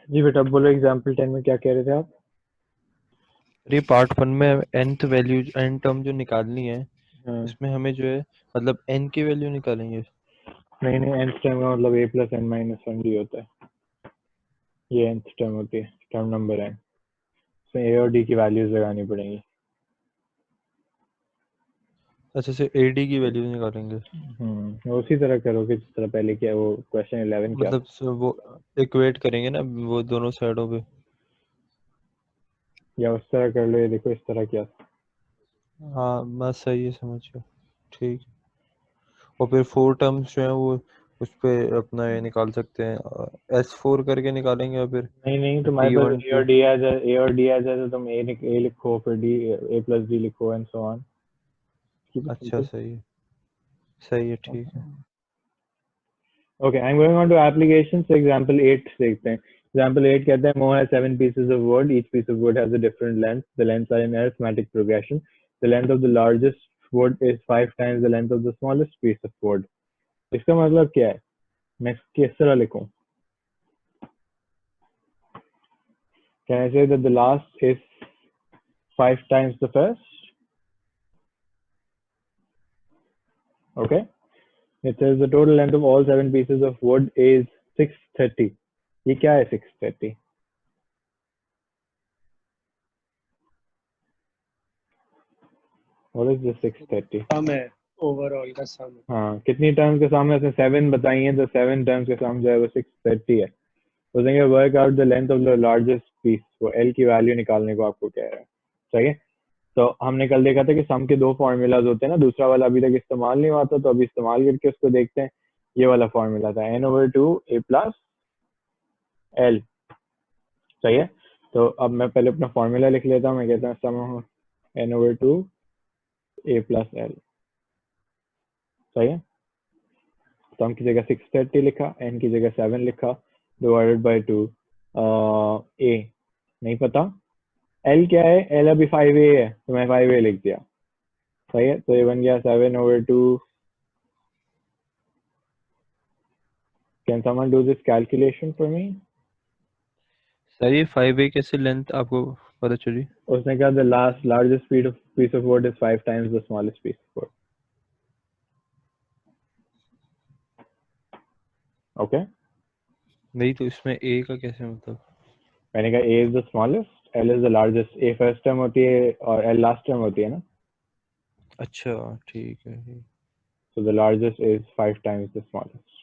जी बेटा बोलो, एग्जाम्पल 10 में क्या कह रहे थे आप? ये पार्ट 1 में nth वैल्यू n टर्म जो निकालनी है, हाँ, इसमें हमें जो है मतलब n की वैल्यू निकालेंगे। नहीं नहीं, nth टर्म का मतलब a plus n minus 1 d होता है। ये nth टर्म होती है, टर्म नंबर n। इसमें a और d की वैल्यूज लगानी पड़ेंगी। अच्छा से ad की वैल्यू निकालेंगे। उसी तरह करोगे जिस तरह पहले किया, वो क्वेश्चन 11 क्या मतलब था। वो इक्वेट करेंगे ना वो दोनों साइडों पे। या उस तरह कर लो, ये देखो इस तरह क्या था। हाँ बस सही है, समझ गया। ठीक। और फिर 4 टर्म्स जो है वो उस पे अपना ये निकाल सकते हैं, S4 करके निकालेंगे। और फिर नहीं नहीं, तुम्हारे पास P1 a और P। d आ जाए, a और d आ जाए तो तुम a लिखो, फिर d, a प्लस d लिखो and so on. Keep it अच्छा सिंपल। सही है, सही है, ठीक है। Okay, I'm going on to applications. So example 8 देखते हैं. Example 8 कहता है Mo has 7 pieces of wood. Each piece of wood has a different length. The lengths are in arithmetic progression. The length of the largest wood is 5 times the length of the smallest piece of wood. इसका मतलब क्या है? मैं किस तरह लिखूं? Can I say that the last is 5 times the first? Okay. It says the total length of all 7 pieces of wood is 630. ये क्या है 630? What is this 630? सम है, ओवरऑल का सम है। हाँ, कितनी टर्म्स के सामने उसने 7 बताई हैं, तो 7 टर्म्स के सामने जो है वो 630 है। तो देंगे work out the length of the largest piece, वो एल की वैल्यू निकालने को आपको कह रहा है। सही है। तो हमने कल देखा था कि सम के दो फॉर्मूलाज होते हैं ना, दूसरा वाला अभी तक इस्तेमाल नहीं हुआ था, तो अभी इस्तेमाल करके उसको देखते हैं। ये वाला फॉर्मूला था n/2 a प्लस एल। सही है। तो अब मैं पहले अपना फॉर्मूला लिख लेता हूँ। मैं कहता हूँ सम n/2 a प्लस एल। सही है। सम की जगह 630 लिखा, n की जगह 7 लिखा, डिवाइडेड बाय 2। a नहीं पता, l क्या है? l अभी 5a है, तो मैं 5a लिख दिया। सही है। तो ये बन गया 7/2। Can someone do this calculation for me? Sir ये 5a कैसे लेंथ आपको पता चली? उसने कहा the largest piece of wood is 5 times the smallest piece of wood. Okay. नहीं तो इसमें a का कैसे मतलब? मैंने कहा a is the smallest, l is the largest. a first term होती है और l लास्ट टर्म होती है ना। अच्छा ठीक है। So the largest is 5 times the smallest.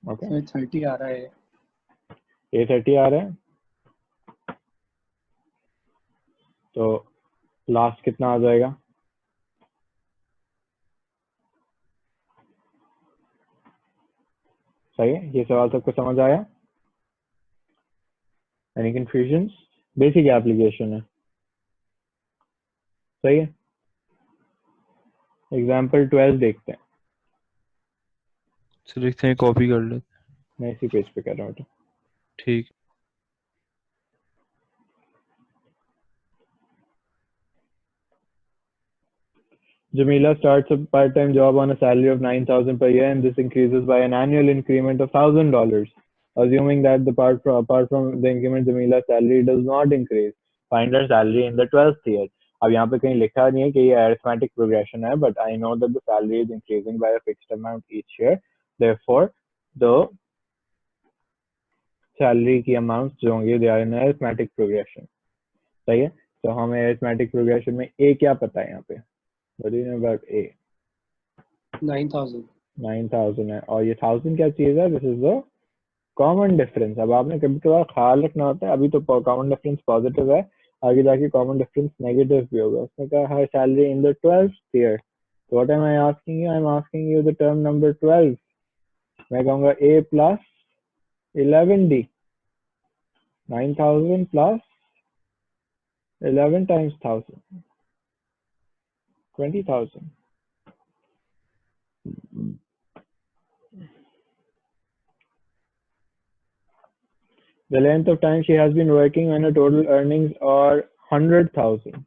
Okay. इसमें 30 आ रहा है। a 30 आ रहा है, तो लास्ट कितना आ जाएगा? सही है। ये सवाल सबको समझ आया? Any confusion? बेसिक एप्लीकेशन है। सही है। एग्जाम्पल 12 देखते हैं। सर लिखते हैं, कॉपी कर लेते हैं। मैं इसी पेज पे कर रहा हूँ। ठीक। Jamila starts a part-time job on a salary of $9,000 per year, and this increases by an annual increment of $1,000. Assuming that apart from the increment, Jamila's salary does not increase. Find her salary in the 12th year. अब यहाँ पे कहीं लिखा नहीं है कि ये arithmetic progression है, but I know that the salary is increasing by a fixed amount each year. Therefore, the salary की amounts जो होंगे they are in arithmetic progression. सही है। तो हमें arithmetic progression में a क्या पता है यहाँ पे? What do you know about a? 9,000। 9,000 है, और ये 1000 क्या चीज है? This is the common difference. अब आपने कभी कभार ख्याल रखना होता है, अभी तो कॉमन डिफरेंस पॉजिटिव है, आगे जाके कॉमन डिफरेंस नेगेटिव भी होगा। उसने कहा हर salary in the 12th year. तो what am I asking you? I am asking you the term number 12। मैं कहूंगा a plus 11d। 9,000 plus 11 times 1000, 20,000। The length of time she has been working when her total earnings are 100,000।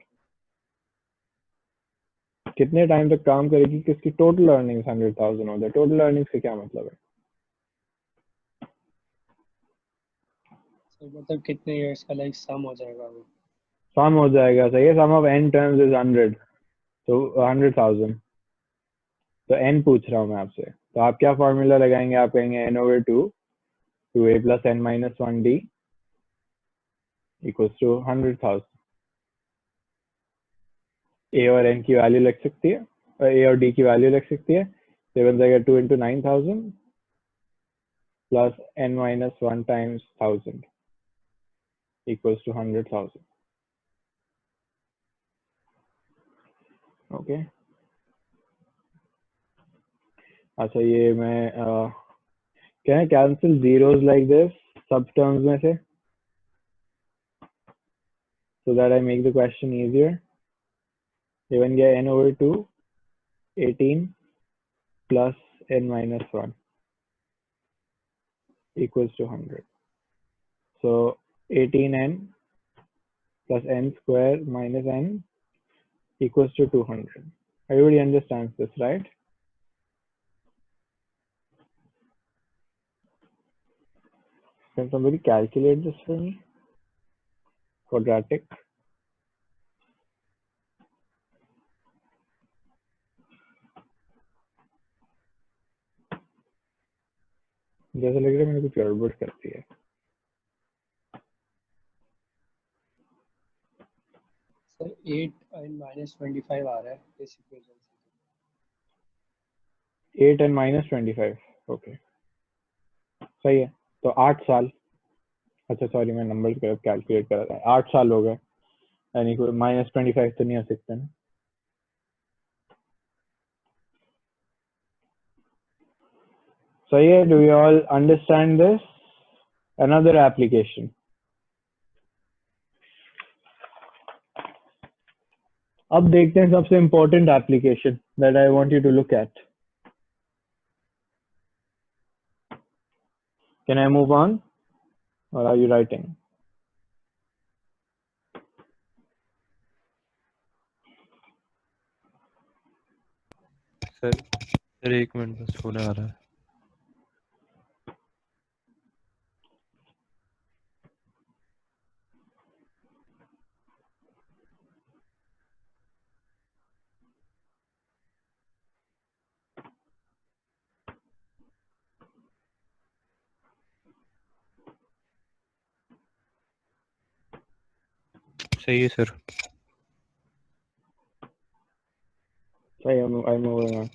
कितने time तक काम करेगी कि उसकी total earnings 100,000 हो जाए? टोटल अर्निंग्स का क्या मतलब है? तो मतलब कितने इयर्स का लाइक सम हो जाएगा वो? सम हो जाएगा, सही है। Sum of n terms is 100, तो 100,000। तो n पूछ रहा हूँ मैं आपसे, तो आप क्या फॉर्मूला लगाएंगे? आप कहेंगे n/2 2a plus n minus 1d equals to 100,000। a और n की वैल्यू लग सकती है, और a और d की वैल्यू लग सकती है। तो ये बन जाएगा 2 into 9,000 plus n minus 1 times 1,000 equals to 100,000। Okay, अच्छा ये मैं can I cancel zeros like this सब टर्म्स में से, so that I make the question easier। ये बन गया n/2 18 plus n minus 1 equals to 100। So 18n plus n square minus n equals to 200। Everybody understands this, right? Can somebody calculate this for me? Quadratic. जैसा लग रहा है मैंने कुछ गड़बड़ कर दी है। सर 8 and -25 आ रहा है इस इक्वेशन से। 8 and minus 25, ओके सही है। तो 8 साल, अच्छा सॉरी मैं नंबर कैलकुलेट कर रहा था, 8 साल हो गए, यानी कोई -25 तो नहीं आ सकता ना। सही है। Do you all understand this? Another application, अब देखते हैं सबसे important application that I want you to look at. Can I move on और आर यू राइटिंग? सर एक मिनट बस फोन आ रहा है। सही है सर। सही है, आई मूविंग ऑन।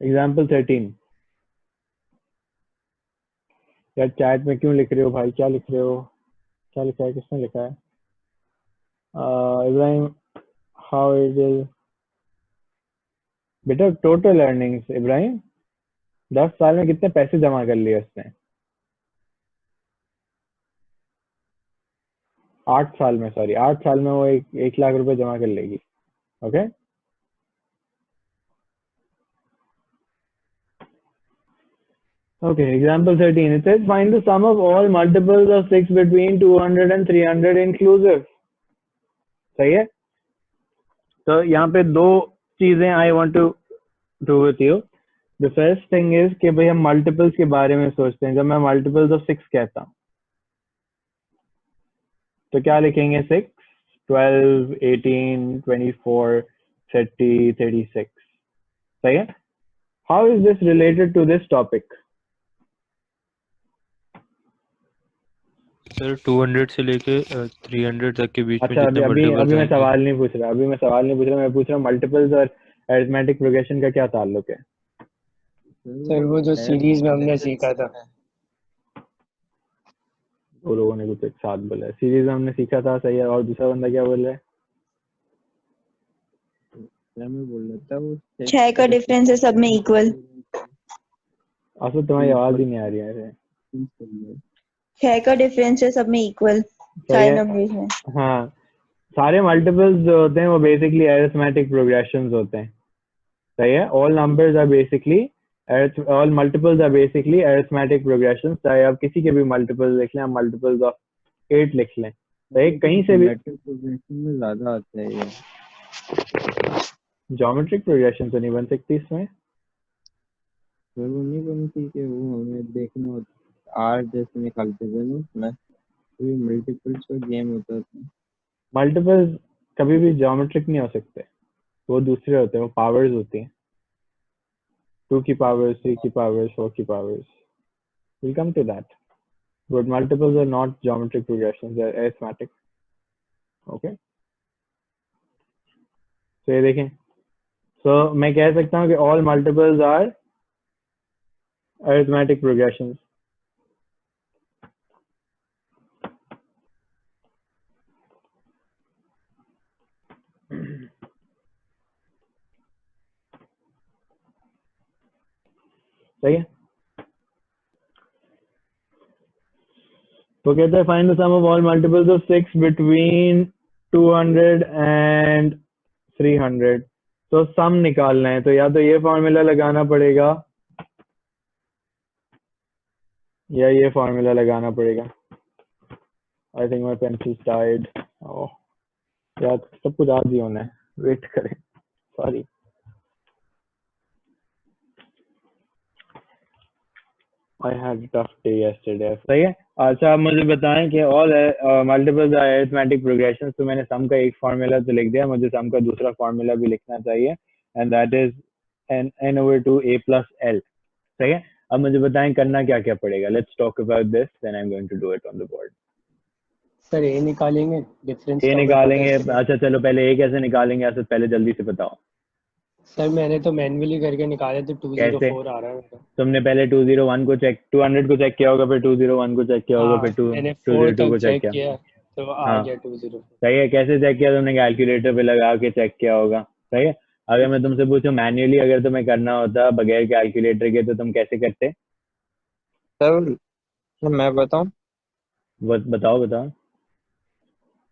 एग्जाम्पल 13। यार चैट में क्यों लिख रहे हो भाई? क्या लिख रहे हो? क्या लिखा है? किसने लिखा है? इब्राहिम, हाउ इट इज बेटा टोटल अर्निंग्स। इब्राहिम 10 साल में कितने पैसे जमा कर लिए उसने? 8 साल में, सॉरी 8 साल में वो 1 लाख रुपए जमा कर लेगी। Okay, okay, example 13, it says find the sum of all multiples of 6 between 200 and 300 inclusive। सही है। तो यहाँ पे दो चीजें I want to do with you. The first thing is कि भाई हम मल्टीपल्स के बारे में सोचते हैं। जब मैं मल्टीपल्स ऑफ 6 कहता हूँ तो क्या लिखेंगे? 6 12 18 24 30 36। सही है। How is this related to this topic? Sir 200 से लेके 300 तक के बीच में अच्छा, जितने अभी मल्टीपल्स मैं आएंगे। सवाल नहीं पूछ रहा, मैं पूछ रहा हूँ मल्टीपल्स और अरिथमेटिक प्रोग्रेशन का क्या ताल्लुक है? सर वो जो सीरीज में हमने सीखा था। दो लोगों ने कुछ एक साथ बोला है, सीरीज में हमने सीखा था, सही है। और दूसरा बंदा क्या बोल रहा है? मैं बोल रहा था वो 6 का डिफरेंस है सब में इक्वल। असद तुम्हारी आवाज ही नहीं आ रही है। 6 का डिफरेंस है सब में इक्वल सही सारे है। नंबर्स में। हाँ, सारे मल्टीपल्स जो होते हैं वो बेसिकली अरिथमेटिक प्रोग्रेशंस होते हैं। सही है. All numbers are basically all multiples are basically arithmetic progression. चाहे आप किसी के भी मल्टीपल लिख लें, आप मल्टीपल्स ऑफ 8 लिख लें, तो एक कहीं से भी ज्योमेट्रिक प्रोग्रेशन में ज्यादा आता है ये. ज्योमेट्रिक प्रोग्रेशन तो नहीं बन सकती इसमें. फिर वो नहीं बनती कि वो हमें देखना होता. आर जैसे निकालते थे ना उसमें, तो मल्टीपल्स का गेम होता था. मल्टीपल्स कभी भी ज्योमेट्रिक नहीं हो सकते, वो दूसरे होते हैं, वो पावर्स होती हैं. 2 की पावर्स, 3 की पावर्स, 4 की powers. We'll come to that. But multiples are not geometric progressions, they're arithmetic. Okay. So ये देखें. So मैं कह सकता हूँ कि all multiples are arithmetic progressions. सही है. तो कहते हैं find the sum of all multiples of 6 between 200 and 300. तो सम निकालना है, तो या तो ये फॉर्मूला लगाना पड़ेगा या ये फॉर्मूला लगाना पड़ेगा. I think my pencil died. यार सब कुछ आज ही होना है, वेट करें. Sorry. I had a tough day yesterday. सही है. अच्छा, आप मुझे बताएं कि all multiples are arithmetic progressions. तो मैंने सम का एक फार्मूला तो लिख दिया, मुझे सम का दूसरा फार्मूला भी लिखना चाहिए, and that is n/2 a plus l. सही है. अब मुझे बताएं करना क्या क्या पड़ेगा. Let's talk about this, then I am going to do it on the board. Sir A निकालेंगे डिफरेंस. ये निकालेंगे. अच्छा चलो पहले ए कैसे निकालेंगे, अच्छा पहले जल्दी से बताओ. सर मैंने तो मैन्युअली करके निकाले थे. 204 आ रहा है मेरा. तुमने पहले 201 को चेक, 200 को चेक किया होगा, फिर 201 को चेक किया होगा, फिर मैंने 202 को 4 चेक तक किया. किया तो आ हाँ. गया 204. सही है. कैसे चेक किया तुमने? कैलकुलेटर पे लगा के चेक किया होगा. सही है. अगर मैं तुमसे पूछूं मैन्युअली अगर तुम्हें करना होता बगैर कैलकुलेटर के, तो तुम कैसे करते? सर मैं बताऊं. बताओ बताओ.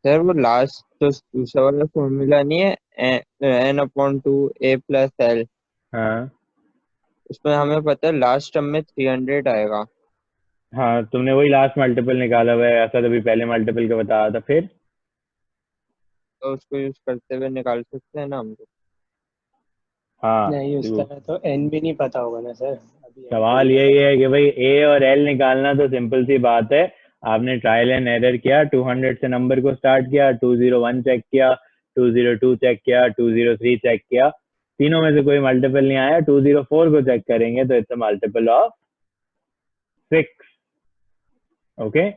सर वो लास्ट जो दूसरा वाला फॉर्मूला नहीं है, n/2 a plus l, हाँ उसमें हमें पता है लास्ट टर्म में 300 आएगा. हाँ, तुमने वही लास्ट मल्टीपल निकाला हुआ है, ऐसा तभी पहले मल्टीपल का बताया था. फिर तो उसको यूज करते हुए निकाल सकते हैं ना हम लोग. हाँ, नहीं उस तरह तो एन भी नहीं पता होगा ना सर. अभी सवाल यही है कि भाई ए और एल निकालना तो सिंपल सी बात है. आपने ट्रायल एंड एरर किया, 200 से नंबर को स्टार्ट किया, 201 चेक किया, 202 चेक किया, 203 चेक किया, तीनों में से कोई मल्टीपल नहीं आया. 204 को चेक करेंगे तो it's a multiple of 6. Okay.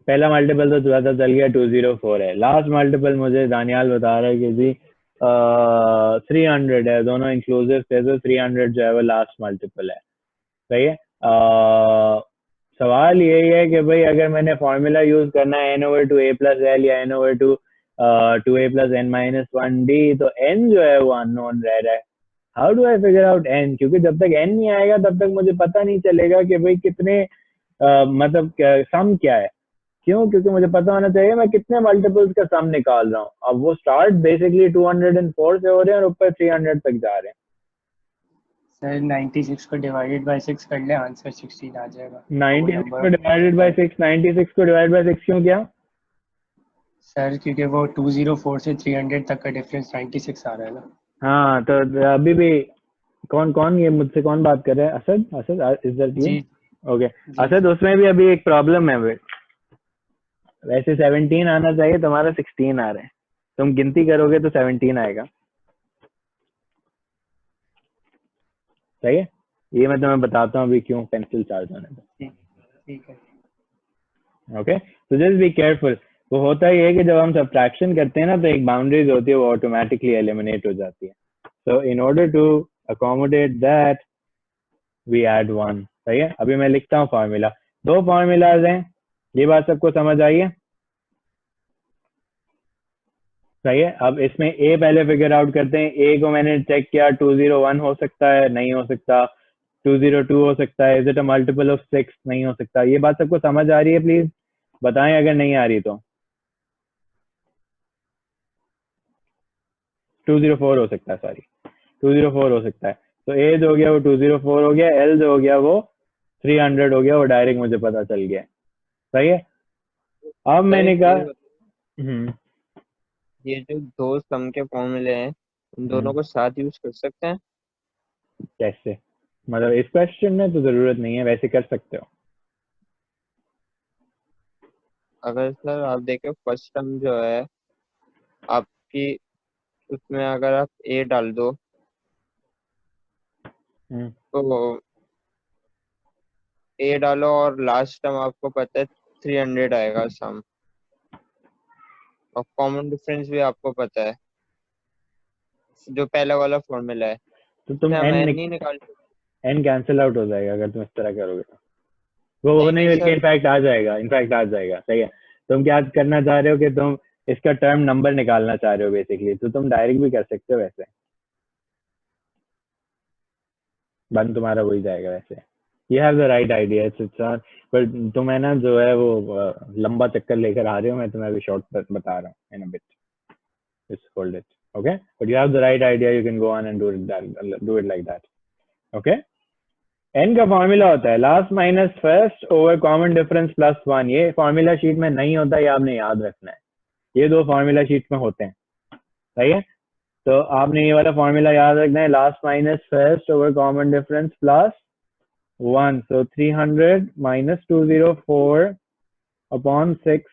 पहला मल्टीपल तो पता चल गया 204 है. लास्ट मल्टीपल मुझे दानियाल बता रहा है कि जी 300 है. दोनों इंक्लूसिव थे तो 300 जो है वो लास्ट मल्टीपल है. सही है. सवाल यही है कि भाई अगर मैंने फॉर्मूला यूज करना है n/2 a plus l या n/2 2a plus n-1d, तो n जो है वो अननोन रह रहा है. How do I figure out n? क्योंकि जब तक n नहीं आएगा तब तक मुझे पता नहीं चलेगा कि भाई कितने मतलब सम क्या है. क्यों? क्योंकि मुझे पता होना चाहिए मैं कितने मल्टीपल्स का सम निकाल रहा हूँ. अब वो स्टार्ट बेसिकली 204 से हो रहे हैं और ऊपर 300 तक जा रहे हैं. सर 96 को डिवाइडेड बाय 6 कर ले, आंसर 16 आ जाएगा. 96 को डिवाइडेड बाय 6. 96 को डिवाइड बाय 6 क्यों किया? सर क्योंकि वो 204 से 300 तक का डिफरेंस 96 आ रहा है ना. हाँ, तो अभी भी कौन कौन ये मुझसे कौन बात कर रहा है? Asad. Asad is that you? जी ओके. जी. असद, उसमें भी अभी एक प्रॉब्लम है. वैसे 17 आना चाहिए, तुम्हारा 16 आ रहा है. तुम गिनती करोगे तो 17 आएगा. सही है. ये मैं तुम्हें बताता हूँ अभी क्यों पेंसिल चार्ज होने पर. ठीक है. ओके. तो जस्ट बी केयरफुल. वो होता ही है कि जब हम सब्ट्रैक्शन करते हैं ना तो एक बाउंड्रीज होती है, वो ऑटोमेटिकली एलिमिनेट हो जाती है. So in order to accommodate that we add 1. सही है. अभी मैं लिखता हूँ फॉर्मूला. 2 फॉर्मूलाज हैं. ये बात सबको समझ आई है? सही है. अब इसमें ए पहले फिगर आउट करते हैं. ए को मैंने चेक किया, 201 हो सकता है, नहीं हो सकता. 202 हो सकता है. Is it a multiple of 6? नहीं हो सकता. ये बात सबको समझ आ रही है? प्लीज बताएं अगर नहीं आ रही तो. 204 हो सकता है, सॉरी 204 हो सकता है। तो ए जो हो गया वो 204 हो गया, एल जो हो गया वो 300 हो गया, वो डायरेक्ट मुझे पता चल गया। सही है। अब मैंने कहा ये जो दो सम के फॉर्मूले हैं उन दोनों को साथ यूज कर सकते हैं? कैसे, मतलब इस क्वेश्चन में तो जरूरत नहीं है, वैसे कर सकते हो। अगर सर आप देखें फर्स्ट टर्म जो है आपकी, उसमें अगर आप ए डाल दो तो ए डालो और लास्ट टर्म आपको पता है 300 आएगा सम, और कॉमन डिफरेंस भी आपको पता है जो पहला वाला फॉर्मूला है, तो तुम हम एन नहीं निकाल सकते? एन कैंसिल आउट हो जाएगा अगर तुम इस तरह करोगे तो। वो नहीं नहीं, नहीं बल्कि सर, इनफैक्ट आ जाएगा, इनफैक्ट आ जाएगा। सही है। तुम क्या करना चाह रहे हो कि तुम इसका टर्म नंबर निकालना चाह रहे हो बेसिकली, तो तुम डायरेक्ट भी कर सकते हो वैसे, बन तुम्हारा वही जाएगा वैसे। You have the right idea पर तुम है ना जो है वो लंबा चक्कर लेकर आ रहे हो, मैं तुम्हें अभी शॉर्ट बता रहा हूँ in a bit, just hold it, okay, but you have the right idea, you can go on and do it like that, okay। n का फॉर्मूला होता है last minus first over common difference plus 1। ये formula sheet में नहीं होता, ये आपने याद रखना है। ये दो फॉर्मूला शीट में होते हैं। सही है। तो आपने ये वाला फॉर्मूला याद रखना है, last minus first over common difference plus 1। सो 300 माइनस 204 अपॉन 6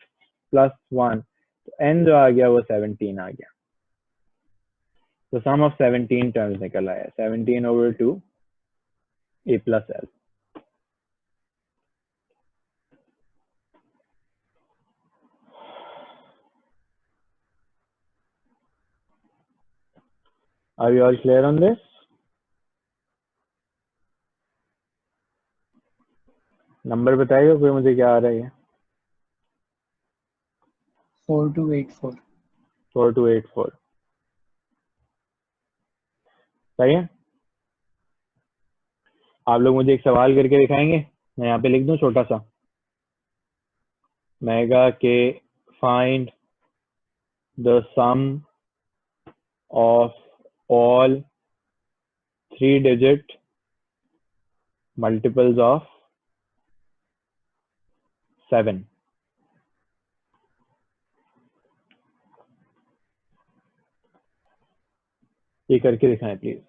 प्लस 1। तो n जो आ गया वो 17 आ गया। तो सम ऑफ 17 टर्म्स निकल आया, 17 over 2 a plus l। Are you all clear on this? Number बताइए कोई मुझे क्या आ रहा है। 4284। 4284 सही है। आप लोग मुझे एक सवाल करके दिखाएंगे, मैं यहाँ पे लिख दूं छोटा सा। मैं कहा कि find the sum of all 3 digit multiples of 7। ये करके दिखाएं प्लीज।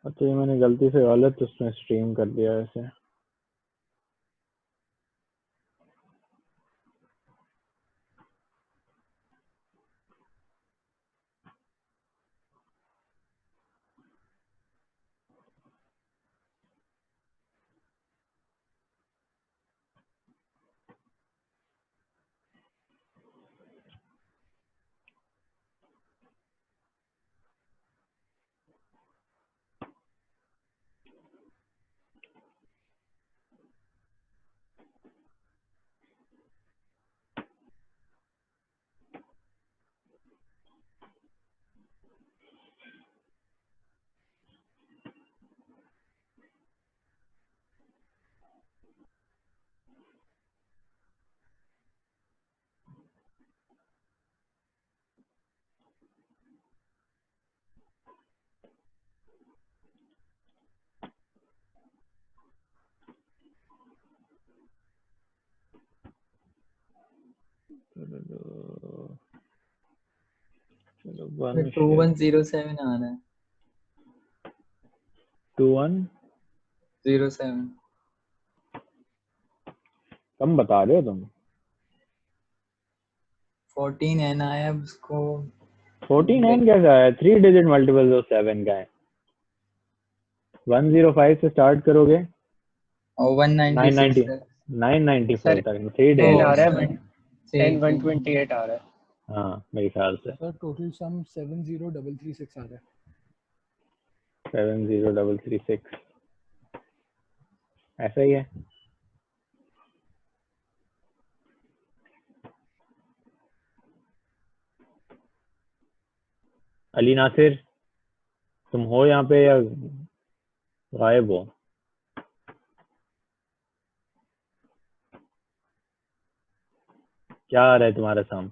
अच्छा, ये मैंने गलती से गलत उसमें स्ट्रीम कर दिया वैसे। चलो 2107 आ रहा है। 2107 कम बता रहे हो तुम। 14n आया उसको। 14n कैसा है? 3 डिजिट मल्टीपल ऑफ 7 का है। 105 से स्टार्ट करोगे और 196 है। 994 तक 3 10 डिजिट आ रहा है, सर, 10 128 आ रहा है। हाँ मेरे ख्याल से। सर टोटल सम 70336 आ रहा है। 70336 ऐसा ही है। अली नासिर तुम हो यहाँ पे या गायब हो? क्या आ रहा है तुम्हारा सामने?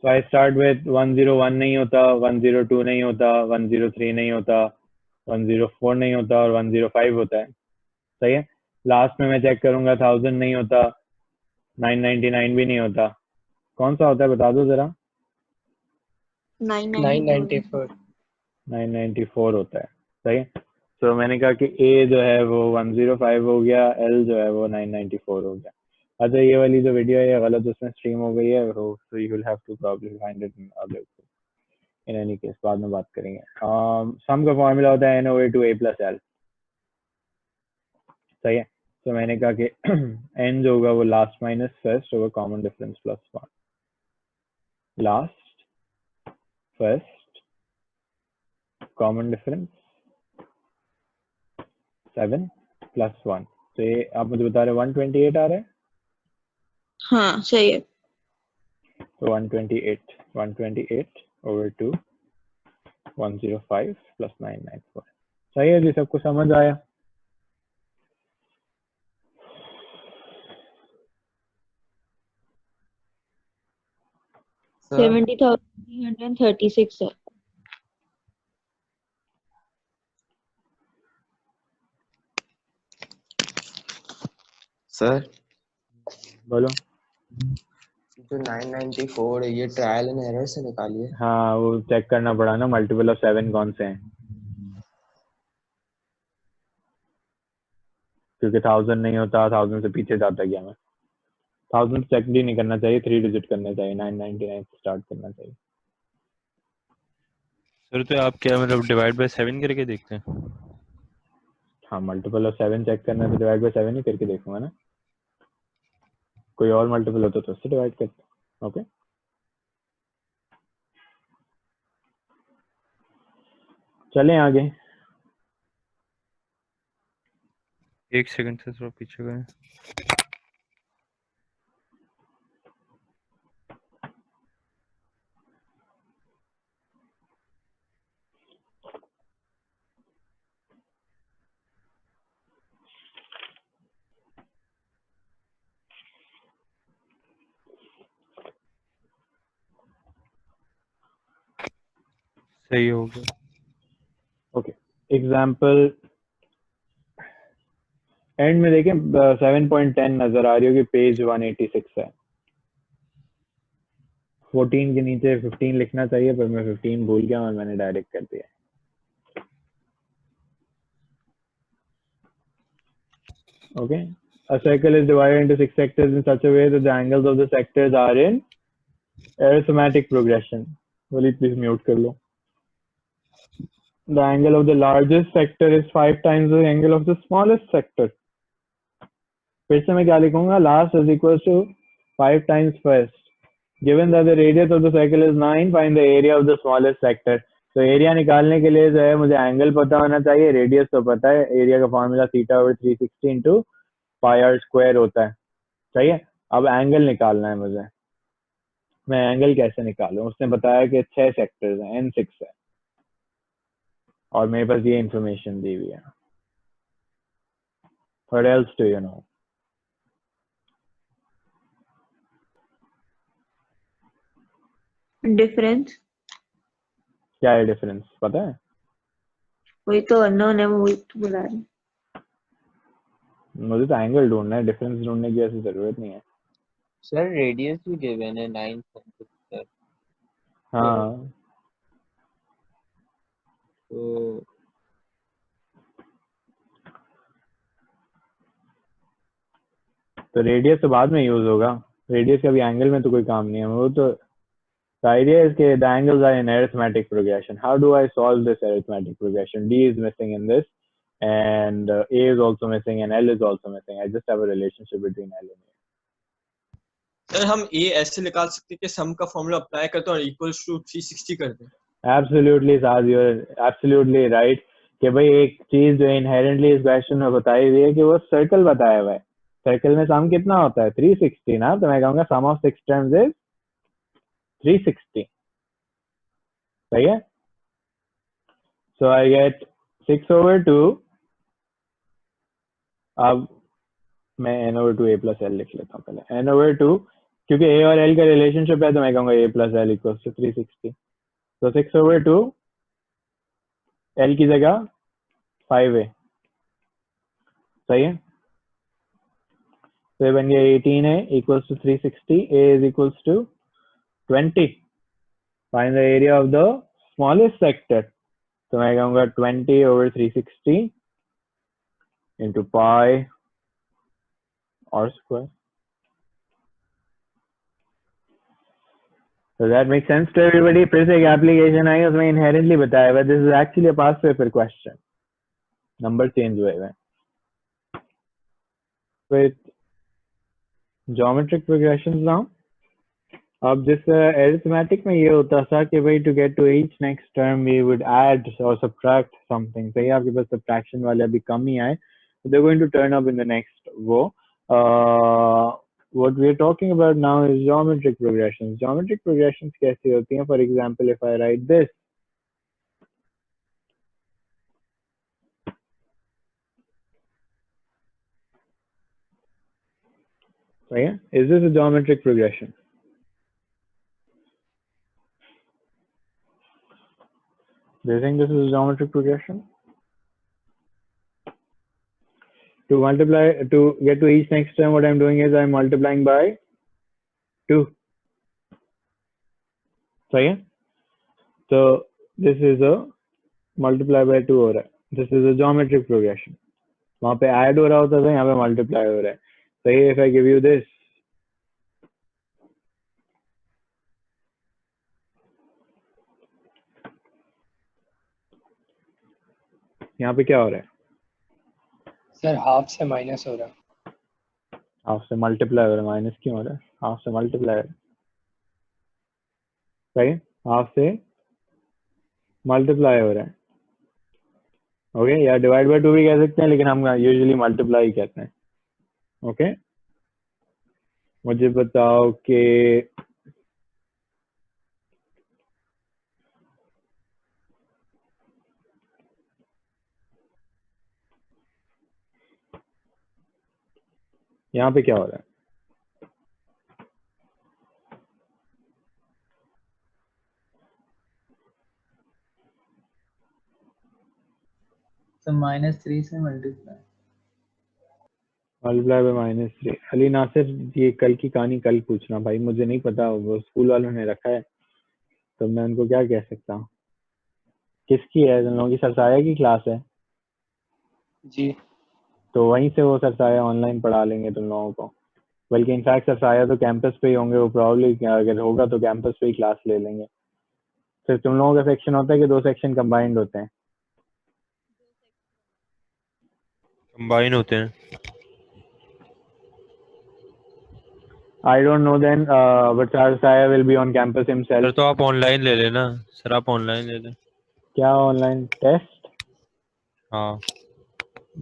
So I start with 101 नहीं होता, 102 नहीं होता, 103 नहीं होता, 104 नहीं होता और 105 होता है। सही है। लास्ट में मैं चेक करूंगा 1000 नहीं होता, 999 भी नहीं होता। कौन सा होता है बता दो जरा। 994 994 होता है। सही है। तो मैंने कहा कि ए जो है वो 105 हो गया, एल जो है वो 994 हो गया। अच्छा ये वाली जो वीडियो है ये गलत उसमें स्ट्रीम हो गई है, so you will have to probably find it in other in any case, बाद में बात करेंगे। सम का फॉर्मूला होता है n/2 a plus l। सही है। तो मैंने कहा कि n जो होगा वो last minus first over common difference plus 1। Last first common difference 7 plus 1। तो ये आप मुझे बता रहे 128 आ रहा है। हाँ सही है। तो 128 over 2 105 plus 994। सही है जी, सबको समझ आया? सर 70,336 है। सर बोलो। जो 994 है ये ट्रायल एंड एरर से निकालिए। हाँ वो चेक करना पड़ा ना, मल्टीपल ऑफ 7 कौन से हैं, क्योंकि 1000 नहीं होता, 1000 से पीछे जाता गया मैं। 1000 चेक भी नहीं करना चाहिए, 3 डिजिट करना चाहिए, 999 से स्टार्ट करना चाहिए। सर तो आप क्या मतलब डिवाइड बाय 7 करके देखते हैं? हाँ मल्टीपल ऑफ 7 चेक करना है तो डिवाइड बाय 7 ही करके देखूंगा ना, कोई और मल्टीपल होता तो उससे डिवाइड करते। ओके चलें आगे। एक सेकंड से थोड़ा पीछे गए। सही हो गया। ओके एग्जाम्पल एंड में देखें 7.10 नजर आ रही होगी, पेज 186 है। 14 के नीचे 15 लिखना चाहिए पर मैं 15 भूल गया और मैंने डायरेक्ट कर दिया। Okay, a circle is divided into 6 sectors in such a way that the angles of the sectors are in arithmetic progression. Wali, please mute कर लो। The angle of the largest sector is 5 times the angle of the smallest sector. फिर से मैं क्या लिखूंगा? Last is equals to 5 times first. Given that the radius of the circle is 9, find the area of the smallest sector. तो area निकालने के लिए जो है मुझे एंगल पता होना चाहिए, रेडियस तो पता है। एरिया का formula theta over 360 into pi R square होता है। सही है। अब एंगल निकालना है मुझे। मैं एंगल कैसे निकालूं? उसने बताया कि 6 सेक्टर्स हैं, n6 है और मेरे पास ये इंफॉर्मेशन दी हुई है। What else do you know? Difference क्या है डिफरेंस पता है? वही तो अननोन है, वही तो बुला रही हूँ। मुझे तो एंगल ढूंढना है, डिफरेंस ढूंढने की ऐसी जरूरत नहीं है। सर रेडियस भी गिवन है 9 सेंटीमीटर। हाँ तो रेडियस तो बाद में यूज होगा, रेडियस का भी एंगल में तो कोई काम नहीं है वो तो। The idea is that the angles are in arithmetic progression. How do I solve this arithmetic progression? D is missing in this, and A is also missing, and L is also missing. I just have a relationship between L and A. Sir हम ए ऐसे निकाल सकते हैं कि सम का formula apply करते हैं और इक्वल्स टू 360 कर दें। Absolutely, Saad, you're absolutely right. कि भाई एक चीज जो inherently इस क्वेश्चन में बताई हुई है कि वो सर्कल बताया हुआ है, सर्कल में सम कितना होता है 360 ना, तो मैं कहूँगा सम ऑफ 6 टर्म्स इज 360. सही है? So I get 6/2. अब मैं n/2 a plus l लिख लेता हूँ पहले, n/2 क्योंकि a और l का रिलेशनशिप है तो मैं कहूँगा a plus l equals to 360. तो 6/2 l की जगह 5a. सही है? तो ये बन गया 18a equals to 360. a is equals to 20. Find the area of the smallest sector. तो मैं कहूँगा 20/360 into pi r square. So that makes sense to everybody. फिर से एक एप्लीकेशन आई उसमें inherently बताया हुआ, this is actually a past paper question. Number change हुए हैं. With geometric progressions now. अब जिस arithmetic में ये होता था कि भाई to get to each next term we would add or subtract something. सही आपके पास subtraction वाले अभी कम ही आए. They're going to turn up in the next वो. What we are talking about now is geometric progressions. Geometric progressions कैसे होती हैं? For example, if I write this, so yeah, is this a geometric progression? Do you think this is a geometric progression? To multiply, to get to each next term, what I'm doing is I'm multiplying by 2. So yeah, so this is a multiply by 2 हो रहा है. This is a geometric progression. वहाँ पे add हो रहा होता था, यहाँ पे multiply हो रहा है. So here if I give you this, यहाँ पे क्या हो रहा है? सर हाफ से माइनस हो रहा है। हाफ से मल्टीप्लाई हो रहा है, माइनस क्यों हो रहा है? हाफ से मल्टीप्लाई हो रहा है, सही? हाफ से मल्टीप्लाई हो रहा है, ओके, या डिवाइड बाय 2 भी कह सकते हैं, लेकिन हम यूजुअली मल्टीप्लाई कहते हैं, ओके। मुझे बताओ कि यहाँ पे क्या हो रहा है? तो -3 से मल्टीप्लाई बाय -3। अली नासिर, ये कल की कहानी कल पूछना भाई, मुझे नहीं पता, वो स्कूल वालों ने रखा है तो मैं उनको क्या कह सकता हूँ। किसकी है? तुम लोगों की सरसाया की क्लास है जी, तो वहीं से वो सरसाया ऑनलाइन पढ़ा लेंगे तुम लोगों को। बल्कि इनफैक्ट सरसाया तो कैंपस पे ही होंगे, वो प्रॉब्ली अगर होगा तो कैंपस पे ही क्लास ले लेंगे। फिर तुम लोगों का सेक्शन होता है कि 2 सेक्शन कंबाइंड होते हैं? कंबाइन होते हैं। I don't know then, but Sarsaya will be on campus himself. Sir तो आप ऑनलाइन ले लेना, सर आप ऑनलाइन ले लें। क्या ऑनलाइन टेस्ट? हाँ,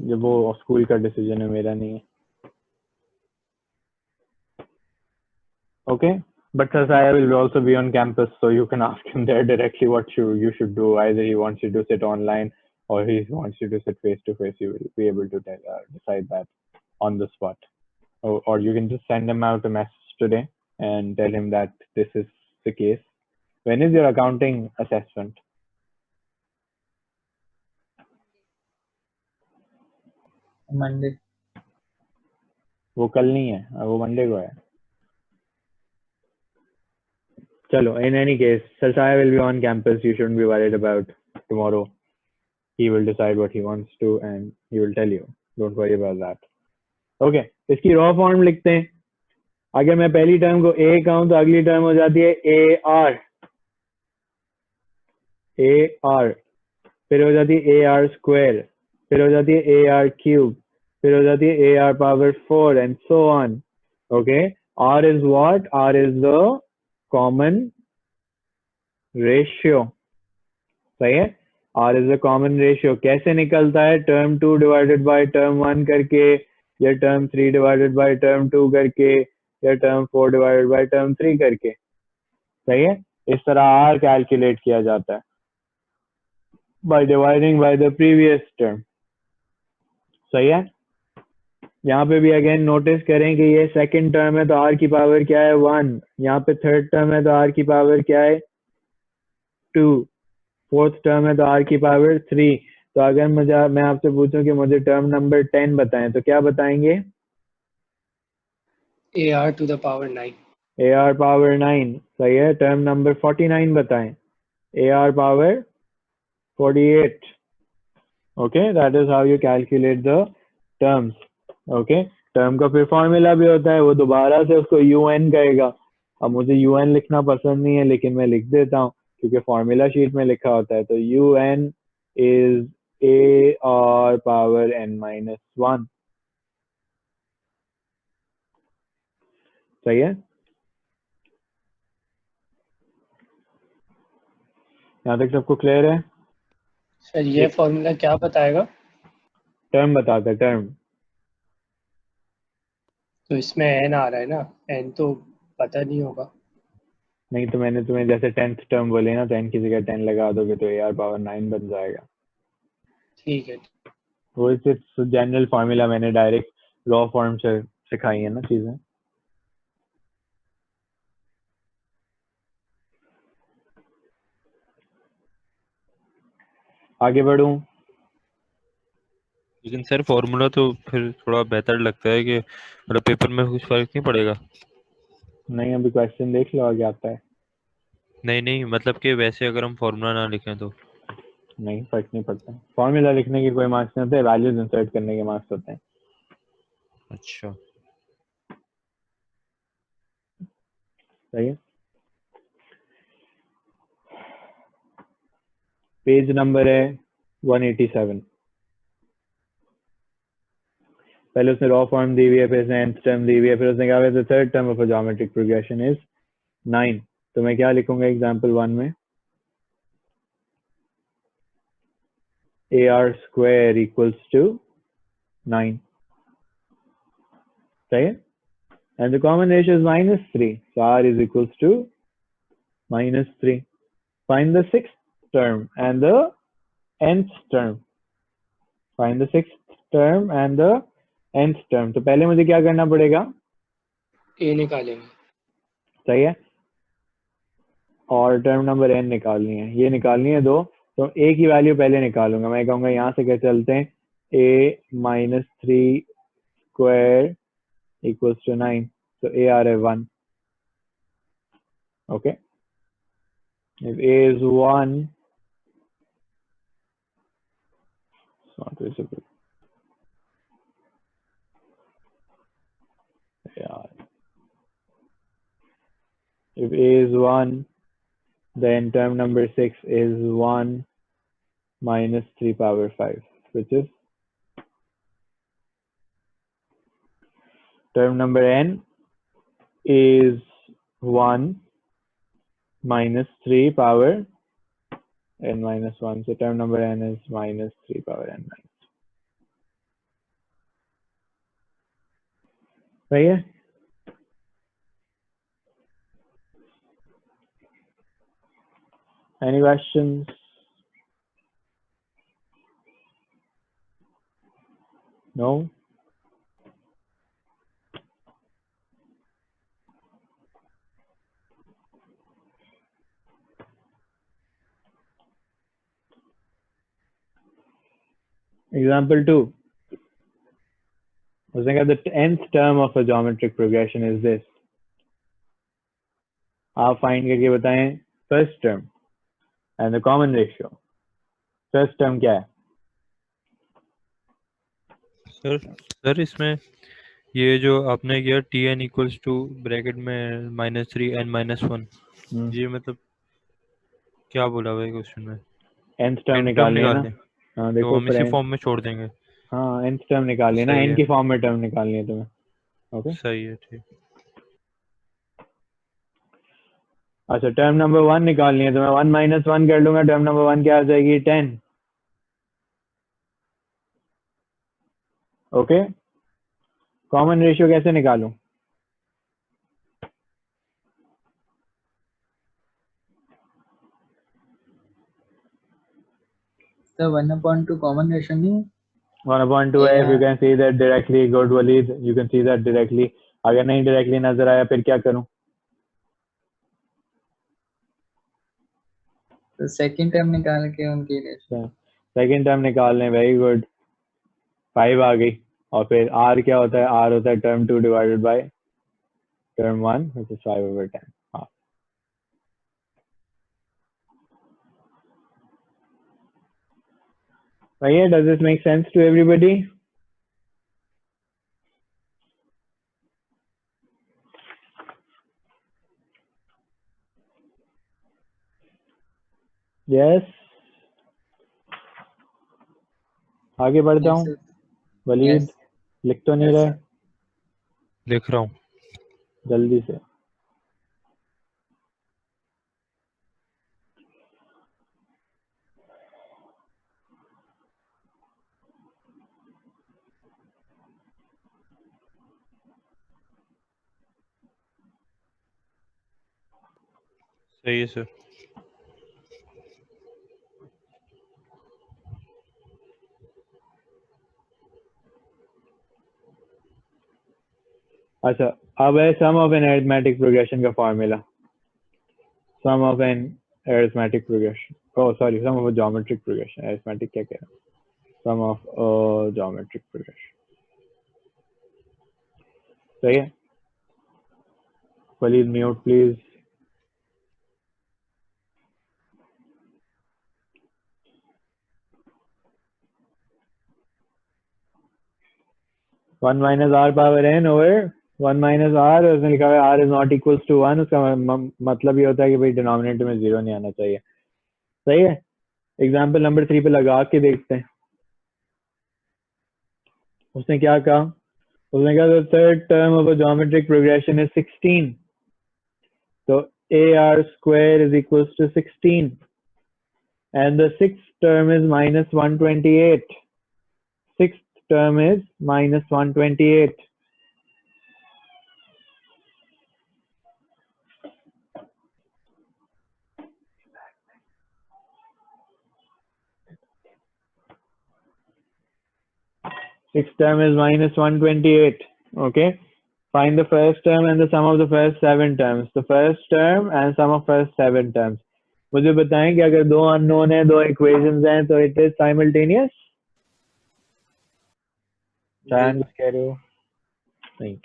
जब वो स्कूल का डिसीजन है, मेरा नहीं है। Okay, but Sarsaya will also be on campus, so you can ask him there directly what you should do. Either he wants you to sit online or he wants you to sit face to face. You will be able to decide that on the spot. Or you can just send him out a message today and tell him that this is the case. When is your accounting assessment? Monday. वो कल नहीं है, वो Monday को है। चलो, in any case, Sarsaya will be on campus. You shouldn't be worried about tomorrow. he will decide what he wants to and he will tell you. Don't worry about that. Okay, इसकी raw form लिखते हैं. अगर मैं पहली term को a कहूँ तो अगली टर्म हो जाती है ar, फिर हो जाती है ar square, फिर हो जाती है ar cube, फिर हो जाती है ar power 4 and so on. Okay, r is what? R is the common ratio. सही है. R is the common ratio. कैसे निकलता है? टर्म 2 डिवाइडेड बाय टर्म 1 करके, या टर्म 3 डिवाइडेड बाय टर्म 2 करके, या टर्म 4 डिवाइडेड बाय टर्म 3 करके. सही है. इस तरह R कैलकुलेट किया जाता है by dividing by the previous term. सही है. यहाँ पे भी अगेन नोटिस करें कि ये सेकंड टर्म है तो R की पावर क्या है? 1. यहाँ पे थर्ड टर्म है तो R की पावर क्या है? 2. फोर्थ टर्म है तो R की पावर 3. तो अगर मैं आपसे पूछूं कि मुझे टर्म नंबर 10 बताएं तो क्या बताएंगे? AR to the power 9. AR power 9. सही है. टर्म नंबर 49 बताएं. AR power 48. Okay, that is how you calculate the terms. Okay, term का फिर फॉर्मूला भी होता है, वो दोबारा से उसको UN कहेगा. अब मुझे UN लिखना पसंद नहीं है लेकिन मैं लिख देता हूँ क्योंकि फॉर्मूला शीट में लिखा होता है. तो UN is AR power n-1. सही है. यहाँ तक सबको क्लियर है? सर ये फॉर्मूला क्या बताएगा? टर्म बताता है. टर्म तो इसमें n आ रहा है ना, n तो पता नहीं होगा. नहीं तो मैंने तुम्हें जैसे 10th टर्म बोले ना, 10 की जगह 10 लगा दोगे तो AR पावर 9 बन जाएगा. ठीक है. वो सिर्फ जनरल फॉर्मूला, मैंने डायरेक्ट रॉ फॉर्म से सिखाई है ना चीजें. आगे बढ़ूं? लेकिन सर फॉर्मूला तो फिर थोड़ा बेहतर लगता है कि मतलब पेपर में कुछ फर्क नहीं पड़ेगा. नहीं, अभी क्वेश्चन देख लो आगे आता है. नहीं मतलब कि वैसे अगर हम फॉर्मूला ना लिखें तो नहीं, फर्क नहीं पड़ता. फॉर्मूला लिखने के कोई मार्क्स नहीं होते, वैल्यूज इंसर्ट करने के मार्क्स होते हैं. अच्छा. सही है. पेज नंबर है 187. पहले उसने रॉ फॉर्म दी हुई है, फिर उसने nth टर्म दी हुई है, फिर उसने कहा the third term of a geometric progression is 9. तो मैं क्या लिखूंगा एग्जांपल 1 में? AR square equals to 9. सही है. And the common ratio is -3. So R is equals to -3. Find the sixth term and the nth term. Find the sixth term and the nth term. तो पहले मुझे क्या करना पड़ेगा? A निकालेंगे. सही है. और टर्म नंबर n निकालनी है. ये निकालनी है 2. तो A की वैल्यू पहले निकालूंगा. मैं कहूंगा यहाँ से क्या चलते हैं, A - 3 square equals to 9. So AR is 1. Okay. If A is 1, it's not visible. Yeah. If A is 1, then term number 6 is 1 minus 3 power 5, which is term number n is 1 minus 3 power n minus 1. So term number n is minus 3 power n minus 1. सही है. Any questions? No? Example 2. The nth term of a geometric progression is this. आप find करके बताएं first term and the common ratio. First term क्या है? Sir इसमें ये जो आपने किया tn इक्वल्स टू ब्रैकेट में -3 n-1, ये मतलब क्या बोला हुआ है क्वेश्चन में? nth टर्म n टर्म निकालनी है ना। निकालने, हाँ तो देखो हम इसी फॉर्म में छोड़ देंगे। हाँ nth टर्म निकालनी है ना, सही n है, की फॉर्म में टर्म निकालनी है तुम्हें। ओके सही है, ठीक। अच्छा, टर्म नंबर 1 निकालनी है तो मैं 1 - 1 कर लूंगा। टर्म नंबर 1 क्या आ जाएगी? 10। ओके, कॉमन रेशियो कैसे निकालूं? तो 1/2 कॉमन रेशियो नहीं है? 1/2 है। If you can see that directly, good Waleed, you can see that directly। अगर नहीं डायरेक्टली नजर आया फिर क्या करूं? तो सेकंड टर्म निकाल के उनकी रेशियो। सेकंड टर्म निकालने, वेरी गुड। 5 आ गई। और फिर r क्या होता है? r होता है term 2 divided by term 1 which is 5/10। हाँ, भैया, does this make sense to everybody? Yes, आगे बढ़ता हूँ। वलीद, यस लिख तो नहीं यस रहे? लिख रहा हूँ। जल्दी से। सही है सर। अच्छा, अब है sum of an arithmetic progression का formula. Sum of an arithmetic progression, oh sorry, sum of a geometric progression. Arithmetic क्या कह रहा हूँ? Sum of a geometric progression. सही है। Waleed mute please. One minus R power N over 1 minus R. उसने लिखा है R is not equals to 1। उसका मतलब ये होता है कि भाई डिनोमिनेटर में 0 नहीं आना चाहिए। सही है। एग्जाम्पल नंबर 3 पे लगा के देखते हैं। उसने क्या कहा? उसने कहा the third term of a geometric progression is 16। तो AR square is equals to 16 and the sixth term is minus 128. Sixth term is minus 128. Sixth term is minus 128. Okay. Find the first term and the sum of the first 7 terms. The first term and sum of first 7 terms. मुझे बताएं कि अगर दो unknown है, दो equations हैं, तो it is simultaneous? चांद कह रहे हो? नहीं।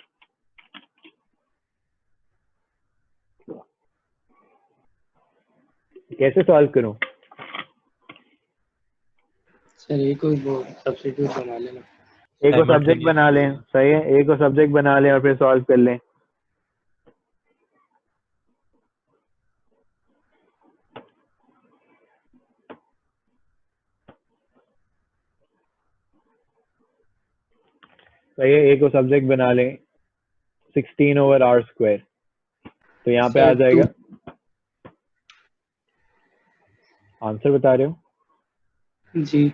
कैसे सॉल्व करूं? सर एक कोई वो सब्स्टिट्यूट बना लेना। एक को सब्जेक्ट Simultaneous। बना लें। सही है, एक को सब्जेक्ट बना लें और फिर सॉल्व कर लें। सही है, एक को सब्जेक्ट बना लें। 16 ओवर आर स्क्वायर, तो यहाँ पे आ सर जाएगा। आंसर बता रहे हो? जी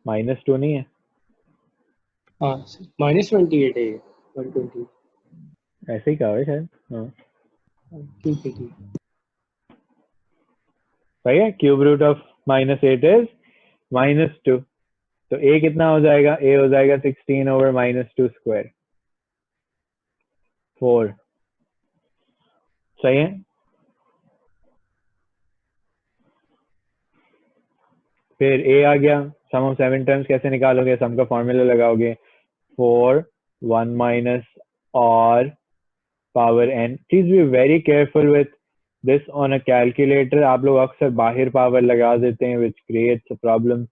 -2 नहीं है? हाँ -28 है ये 120। ऐसे ही कहा है शायद। हाँ ठीक है ठीक। सही है। Cube root of -8 is -2। तो ए कितना हो जाएगा? ए हो जाएगा 16 ओवर -2 स्क्वायर, 4। सही है। फिर ए आ गया। सम ऑफ 7 टर्म्स कैसे निकालोगे? सम का फॉर्मूला लगाओगे 4 1 minus r power n। Please be very careful with this on a calculator. आप लोग अक्सर बाहर पावर लगा देते हैं, which creates a problem.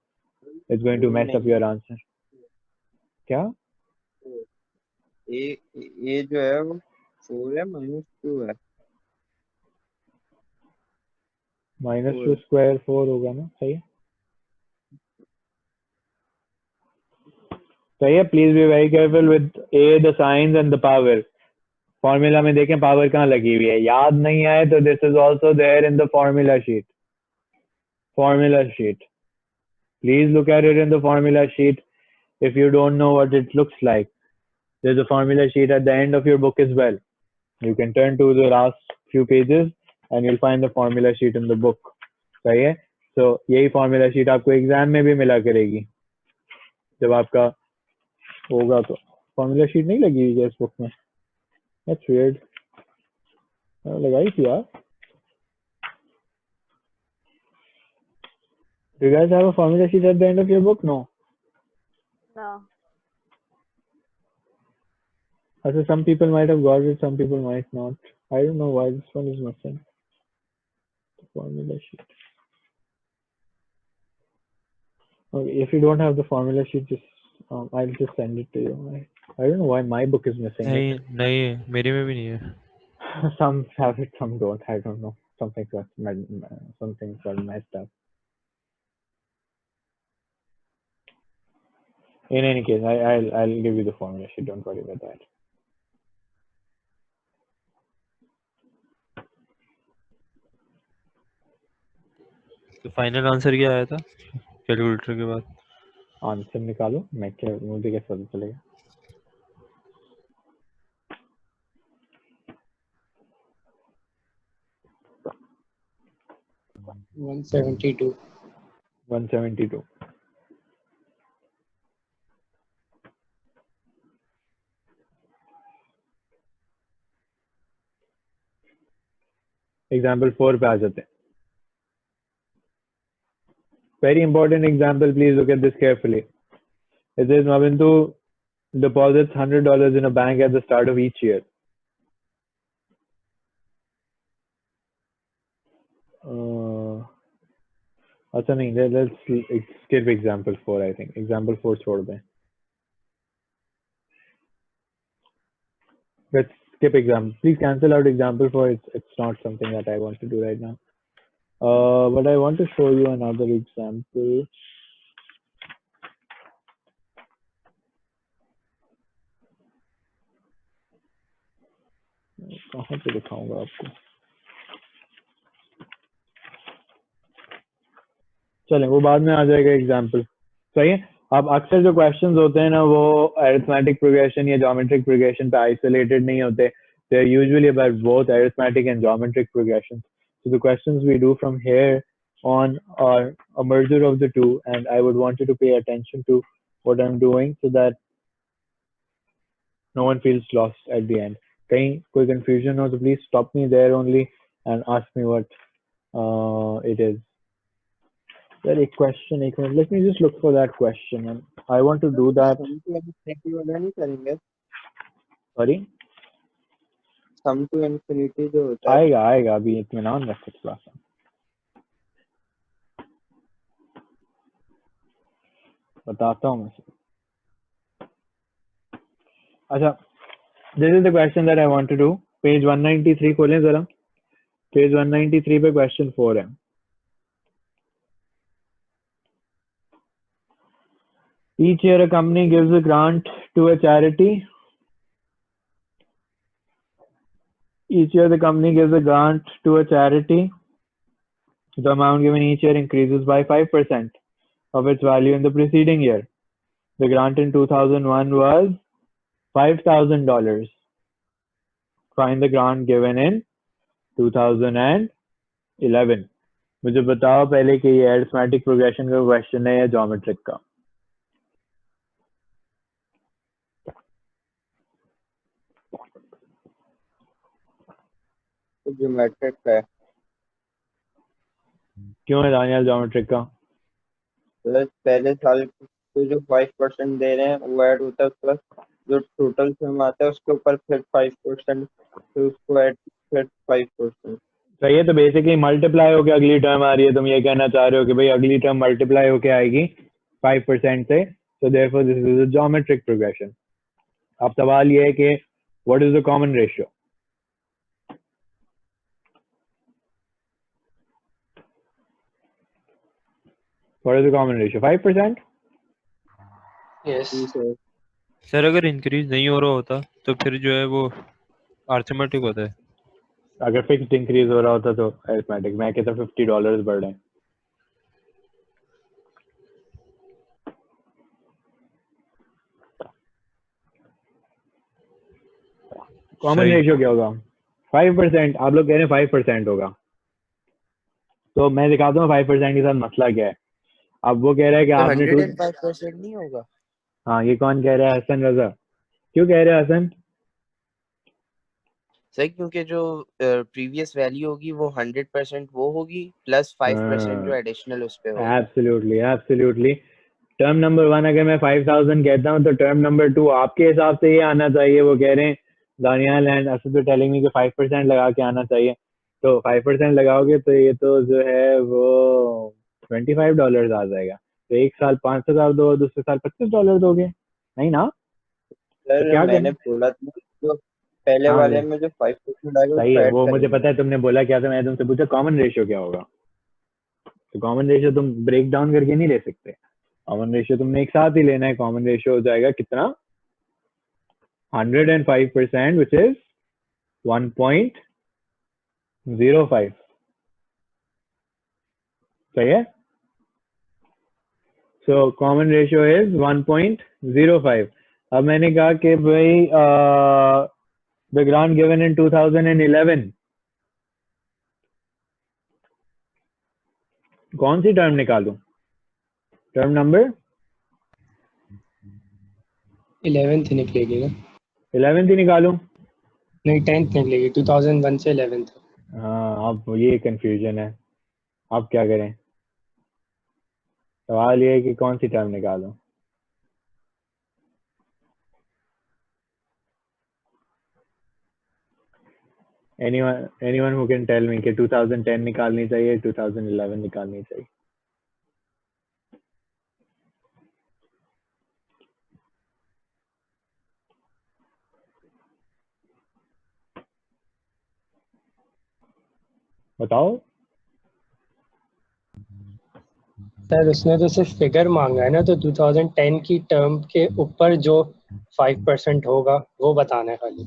It's going to mess up your answer. क्या ए जो है वो 4 है -2 है। -2 स्क्वायर 4 होगा ना, सही है। सही है। Please be very careful with A, the science and the power. Formula में देखें पावर कहाँ लगी हुई है, याद नहीं आए तो this is also there in the formula sheet. Formula sheet, please look at it in the formula sheet if you don't know what it looks like. There's a formula sheet at the end of your book as well. You can turn to the last few pages and you'll find the formula sheet in the book. सही है। So यही formula sheet आपको exam में भी मिला करेगी जब आपका होगा। तो formula sheet नहीं लगी हुई है इस बुक में, that's weird। लगाई थी यार। Do you guys have a formula sheet at the end of your book? No. No. So some people might have got it, some people might not. I don't know why this one is missing. The formula sheet. Okay, if you don't have the formula sheet, just I'll just send it to you. I don't know why my book is missing नहीं it. नहीं है, मेरे में भी नहीं है। Some have it, some don't. I don't know. Something got messed up. In any case, I'll give you the formula sheet. Don't worry about that. तो final answer क्या आया था कैलकुलेटर के बाद? आंसर निकालो, मैं क्या, मुझे कैसे पता चलेगा? $172. 172. एग्जाम्पल 4 पे आ जाते हैं। Very important example, please look at this carefully. It says Mavindu deposits $100 in a bank at the start of each year. अच्छा नहीं, let's skip example 4. I think example 4 छोड़ दें। Let's skip example. Please cancel out example 4. It's not something that I want to do right now. But I want to show you another example. कहाँ पे दिखाऊंगा आपको? चलें, वो बाद में आ जाएगा एग्जाम्पल। सही है। अब अक्सर जो क्वेश्चंस होते हैं ना, वो अरिथमेटिक प्रोग्रेशन या ज्योमेट्रिक प्रोग्रेशन पे आइसोलेटेड नहीं होते। They are usually about both arithmetic and geometric progressions. So the questions we do from here on are a merger of the two, and I would want you to pay attention to what I'm doing so that no one feels lost at the end. कहीं कोई confusion हो तो please stop me there only and ask me what it is. There a question, एक minute. Let me just look for that question, and I want to do that. sum to infinity वाला नहीं करेंगे? Sorry. sum to infinity जो होता है। आएगा अभी इत्मीनान रखो थोड़ा सा। बताता हूँ मैं। अच्छा, this is the question that I want to do. Page 193 खोलें जरा। Page 193 पे question 4 है। Each year a company gives a grant to a charity. Each year the company gives a grant to a charity. The amount given each year increases by 5% of its value in the preceding year. The grant in 2001 was $5,000. Find the grant given in 2011. मुझे बताओ पहले कि ये arithmetic progression का question है या geometric का? तो ज्योमेट्रिक है। क्यों है दानियाल ज्योमेट्रिक का? प्लस पहले साल को जो 5% दे रहे हैं वो ऐड होता है, प्लस जो टोटल सम आता है उसके ऊपर फिर 5%, फिर उसको ऐड फिर 5%। सही है। तो बेसिकली मल्टीप्लाई होके अगली टर्म आ रही है। तुम ये कहना चाह रहे हो कि भाई अगली टर्म मल्टीप्लाई होके आएगी 5% से। So therefore this is a geometric progression. अब सवाल ये है कि what is the common ratio? What is the common ratio? 5%? Yes sir अगर इंक्रीज नहीं हो रहा होता तो फिर जो है वो अर्थमेटिक होता है। अगर फिक्स्ड इंक्रीज हो रहा होता तो अरिथमेटिक। मैं कहता $50 बढ़ रहे हैं। कॉमन सही। रेशियो क्या होगा? 5%। आप लोग कह रहे हैं 5% होगा, तो मैं दिखाता हूँ 5% के साथ मसला क्या है। अब वो कह रहा है कि तो आपने 105% नहीं होगा? हाँ, ये कौन कह रहा है? हसन रजा। क्यों कह रहे हैं हसन? सही, क्योंकि जो प्रीवियस वैल्यू होगी वो 100% वो होगी प्लस 5% जो एडिशनल उस पे होगा। Absolutely absolutely. टर्म नंबर 1 अगर मैं 5000 कहता हूँ तो टर्म नंबर 2 आपके हिसाब से ये आना चाहिए। वो कह रहे हैं दानियाल एंड असद तो टेलिंग मी कि 5% लगा के आना चाहिए। तो 5% लगाओगे तो ये तो जो है वो $25 आ जाएगा। तो एक साल 5,000 दो, दूसरे साल $25 दोगे? नहीं ना? तो सर क्या मैंने करना? बोला था जो पहले हाँ वाले भाई, में जो 5% आएगा सही उसको है। ऐड वो मुझे करेंगे। पता है तुमने बोला क्या था। मैं तुमसे पूछा कॉमन रेशियो क्या होगा। तो कॉमन रेशियो तुम ब्रेक डाउन करके नहीं ले सकते। कॉमन रेशियो तुमने एक साथ ही लेना है। कॉमन रेशियो हो जाएगा कितना? 105% which is 1.05। सही है। So common ratio is 1.05। अब मैंने कहा कि भाई द ग्रांट गिवन इन 2011, कौन सी टर्म निकालूं? टर्म नंबर 11th निकलेगी ना? 11 ही निकालूं? नहीं 10th निकलेगी, 2001 से 11 तक। हाँ, अब ये कंफ्यूजन है। अब क्या करें? सवाल ये है कि कौन सी टर्म निकालूं। anyone who can tell me कि 2010 निकालनी चाहिए, 2011 निकालनी चाहिए? बताओ। सर उसने तो सिर्फ फिगर मांगा है ना, तो 2010 की टर्म के ऊपर जो 5% होगा वो बताना है खाली।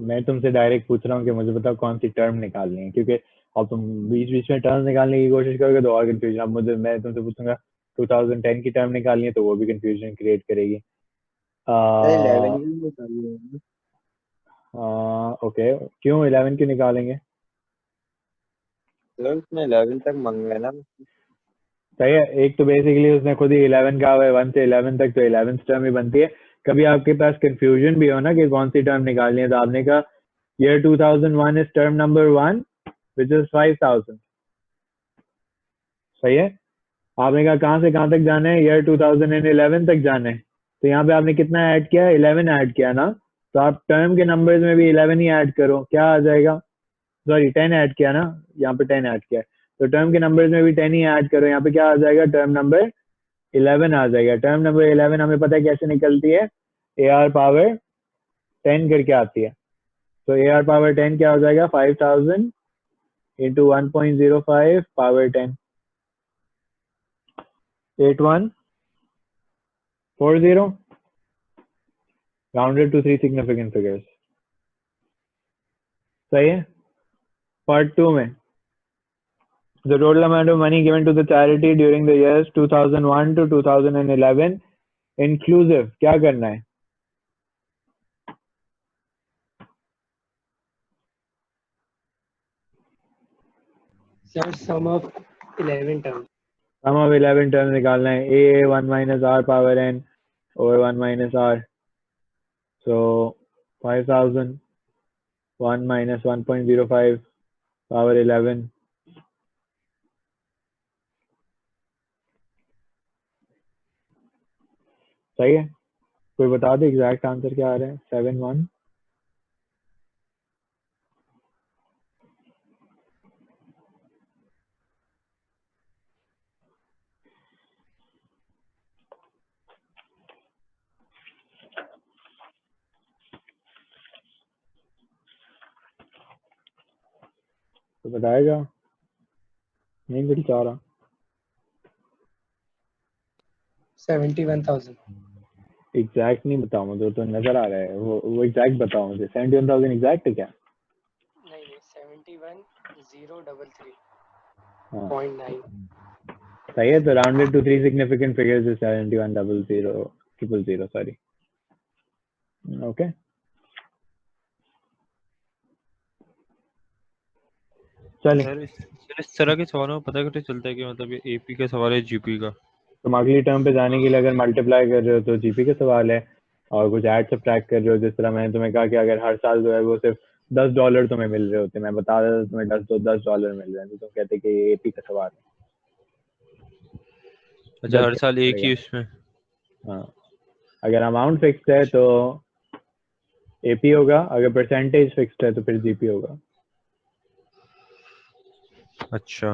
मैं तुमसे डायरेक्ट पूछ रहा हूँ कि मुझे बताओ कौन सी टर्म निकालनी है, क्योंकि अब तुम बीच बीच में टर्म निकालने की कोशिश करोगे तो और कंफ्यूजन। अब मैं तुमसे पूछूंगा 2010 की टर्म निकालनी है तो वो भी कंफ्यूजन क्रिएट करेगी। सर 11 की निकालिए ना। ओके, क्यों 11 क्यों निकालेंगे? सर उसने 11 तक मांगा है ना। सही है। एक तो बेसिकली उसने खुद ही 11 कहा हुआ है, 1 से 11 तक, तो 11th टर्म ही बनती है। कभी आपके पास कंफ्यूजन भी हो ना कि कौन सी टर्म निकालनी है, तो आपने कहा year 2001 is term number 1 which is 5000। सही है। आपने कहा कहाँ से कहाँ तक जाना है? ईयर 2011 तक जाना है। तो यहाँ पे आपने कितना ऐड किया? 11 ऐड किया ना। तो आप टर्म के नंबर्स में भी 11 ही ऐड करो, क्या आ जाएगा? सॉरी 10 ऐड किया ना, यहाँ पे 10 ऐड किया है। तो टर्म के नंबर्स में भी 10 ही ऐड करो। यहाँ पे क्या आ जाएगा? टर्म नंबर 11 आ जाएगा। टर्म नंबर 11 हमें पता है कैसे निकलती है, AR पावर 10 करके आती है। तो AR पावर 10 क्या हो जाएगा? 5000 into 1.05 power 10, 8140, rounded to 3 significant figures। सही है। पार्ट 2 में the total amount of money given to the charity during the years 2001 to 2011 inclusive, क्या करना है? Sir sum of 11 term. sum of 11 terms निकालना है। A 1 minus R power n over 1 minus R। so 5000 1 minus 1.05 power 11। सही है। कोई बता दे exact answer क्या आ रहा है? 7-1। तो बताएगा, नहीं दिल चाह रहा। 71,000। एग्जैक्ट नहीं बताओ मुझे, तो नजर आ रहा है, वो एग्जैक्ट बताओ मुझे। 71,000 एग्जैक्ट है क्या? नहीं 71,033.9। हाँ सही है। तो rounded to 3 significant figures is 71,000,000, sorry. Okay, चलिए। सर इस तरह के सवालों में पता कैसे चलता है कि मतलब ये एपी का सवाल है जीपी का? तुम अगली टर्म पे जाने के लिए अगर मल्टीप्लाई कर रहे हो तो जीपी का सवाल है, और कुछ ऐड सब्ट्रैक्ट कर रहे हो, जिस तरह मैंने तुम्हें कहा कि अगर हर साल जो है वो सिर्फ $10 तुम्हें मिल रहे होते, मैं बता रहा था तुम्हें $10 मिल रहे हैं, तो तुम कहते कि ये एपी का सवाल है। अच्छा, 10 हर साल एक ही मिलेगा। इसमें? हाँ, अगर अमाउंट फिक्स्ड है तो एपी होगा, अगर परसेंटेज फिक्स्ड है तो फिर जीपी होगा। अच्छा,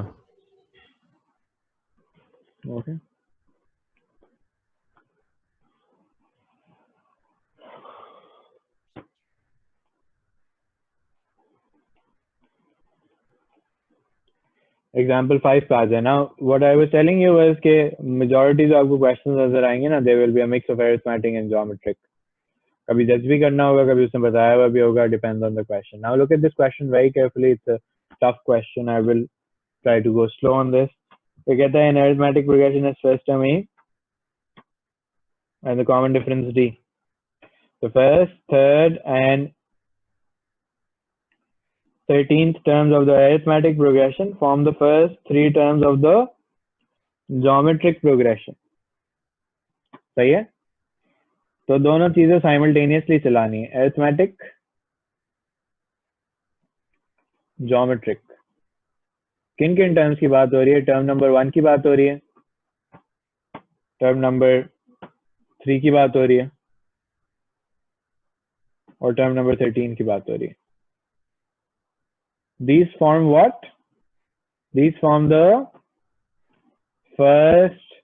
ओके, एग्जाम्पल 5 पे आ जाए ना। What I was telling you was के मेजॉरिटी जो आपको क्वेश्चंस नजर आएंगे ना, they will be a mix of arithmetic and geometric. कभी जज भी करना होगा, कभी उसने बताया हुआ भी होगा, depends on the question. Now look at this question very carefully, it's a tough question, I will try to go slow on this. तो कहता है in arithmetic progression is first term a and the common difference D. The first, third, and 13th terms of the arithmetic progression form the first 3 terms of the geometric progression. सही है? तो दोनों चीजें simultaneously चलानी है, arithmetic, geometric. किन किन terms की बात हो रही है? टर्म नंबर 1 की बात हो रही है, टर्म नंबर 3 की बात हो रही है, और टर्म नंबर 13 की बात हो रही है। These form what? These form the first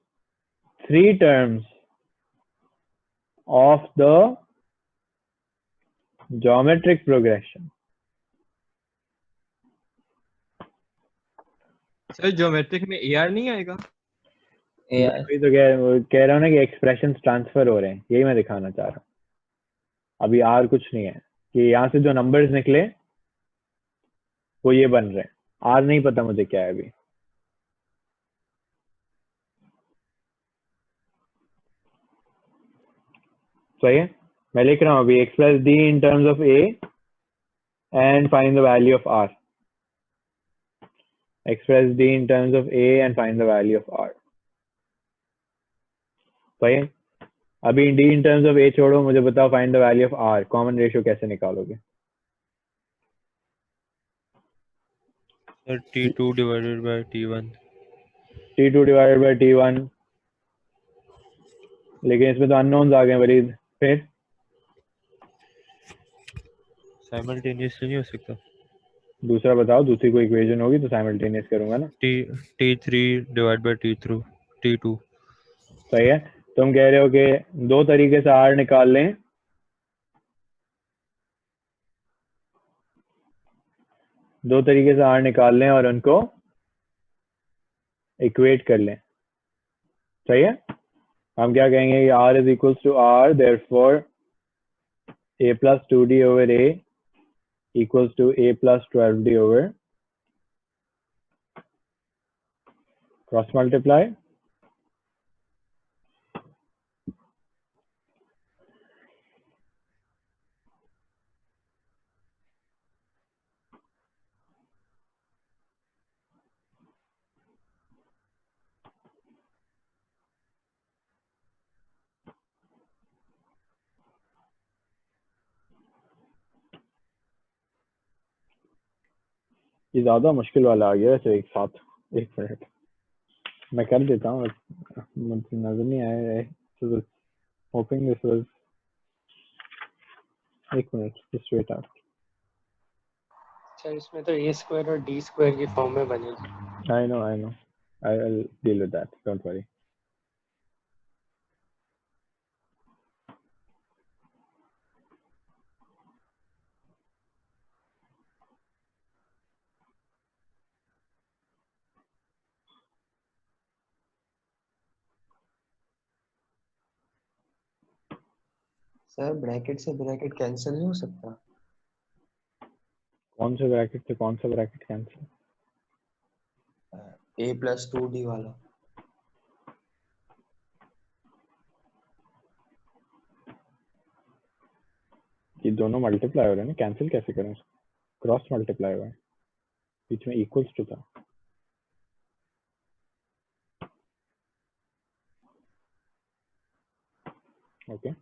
3 terms of the geometric progression. Sir geometric में एआर नहीं आएगा? वही तो कह रहा हूँ ना कि एक्सप्रेशन ट्रांसफर हो रहे हैं, यही मैं दिखाना चाह रहा हूँ। अभी आर कुछ नहीं है, कि यहाँ से जो नंबर्स निकले वो ये बन रहे हैं, आर नहीं पता मुझे क्या है अभी। सही है, मैं लिख रहा हूँ अभी, express D in terms of A and find the value of R. Express D in terms of A and find the value of R. सही है, अभी D in terms of A छोड़ो, मुझे बताओ find the value of R, common ratio कैसे निकालोगे? Sir T2 divided by T1। T2 divided by T1, लेकिन इसमें तो अननोन्स आ गए वरीद। फिर साइमल्टेनियसली नहीं हो सकता। दूसरा बताओ, दूसरी कोई इक्वेशन होगी तो साइमल्टेनियस करूंगा ना। T3 divide by T2। सही है, तुम कह रहे हो कि 2 तरीके से आर निकाल लें, और उनको इक्वेट कर लें। सही है, हम क्या कहेंगे कि R is equals to R, therefore a plus 2d over a equals to a plus 12d over cross multiply ये ज्यादा मुश्किल वाला आ गया वैसे एक साथ। एक मिनट मैं कर देता हूँ, मुझे नजर नहीं आया, होपिंग दिस वाज। एक मिनट, जस्ट वेट आउट। अच्छा इसमें तो ए स्क्वायर और डी स्क्वायर की फॉर्म में बनेगी। I know I will deal with that, don't worry. Sir bracket से ब्रैकेट कैंसिल नहीं हो सकता? कौन से ब्रैकेट से कौन सा ब्रैकेट कैंसिल? a+2d वाला। ये दोनों मल्टीप्लाई हो रहे हैं ना, कैंसिल कैसे करें? क्रॉस मल्टीप्लाई हुआ है, बीच में इक्वल्स टू था। ओके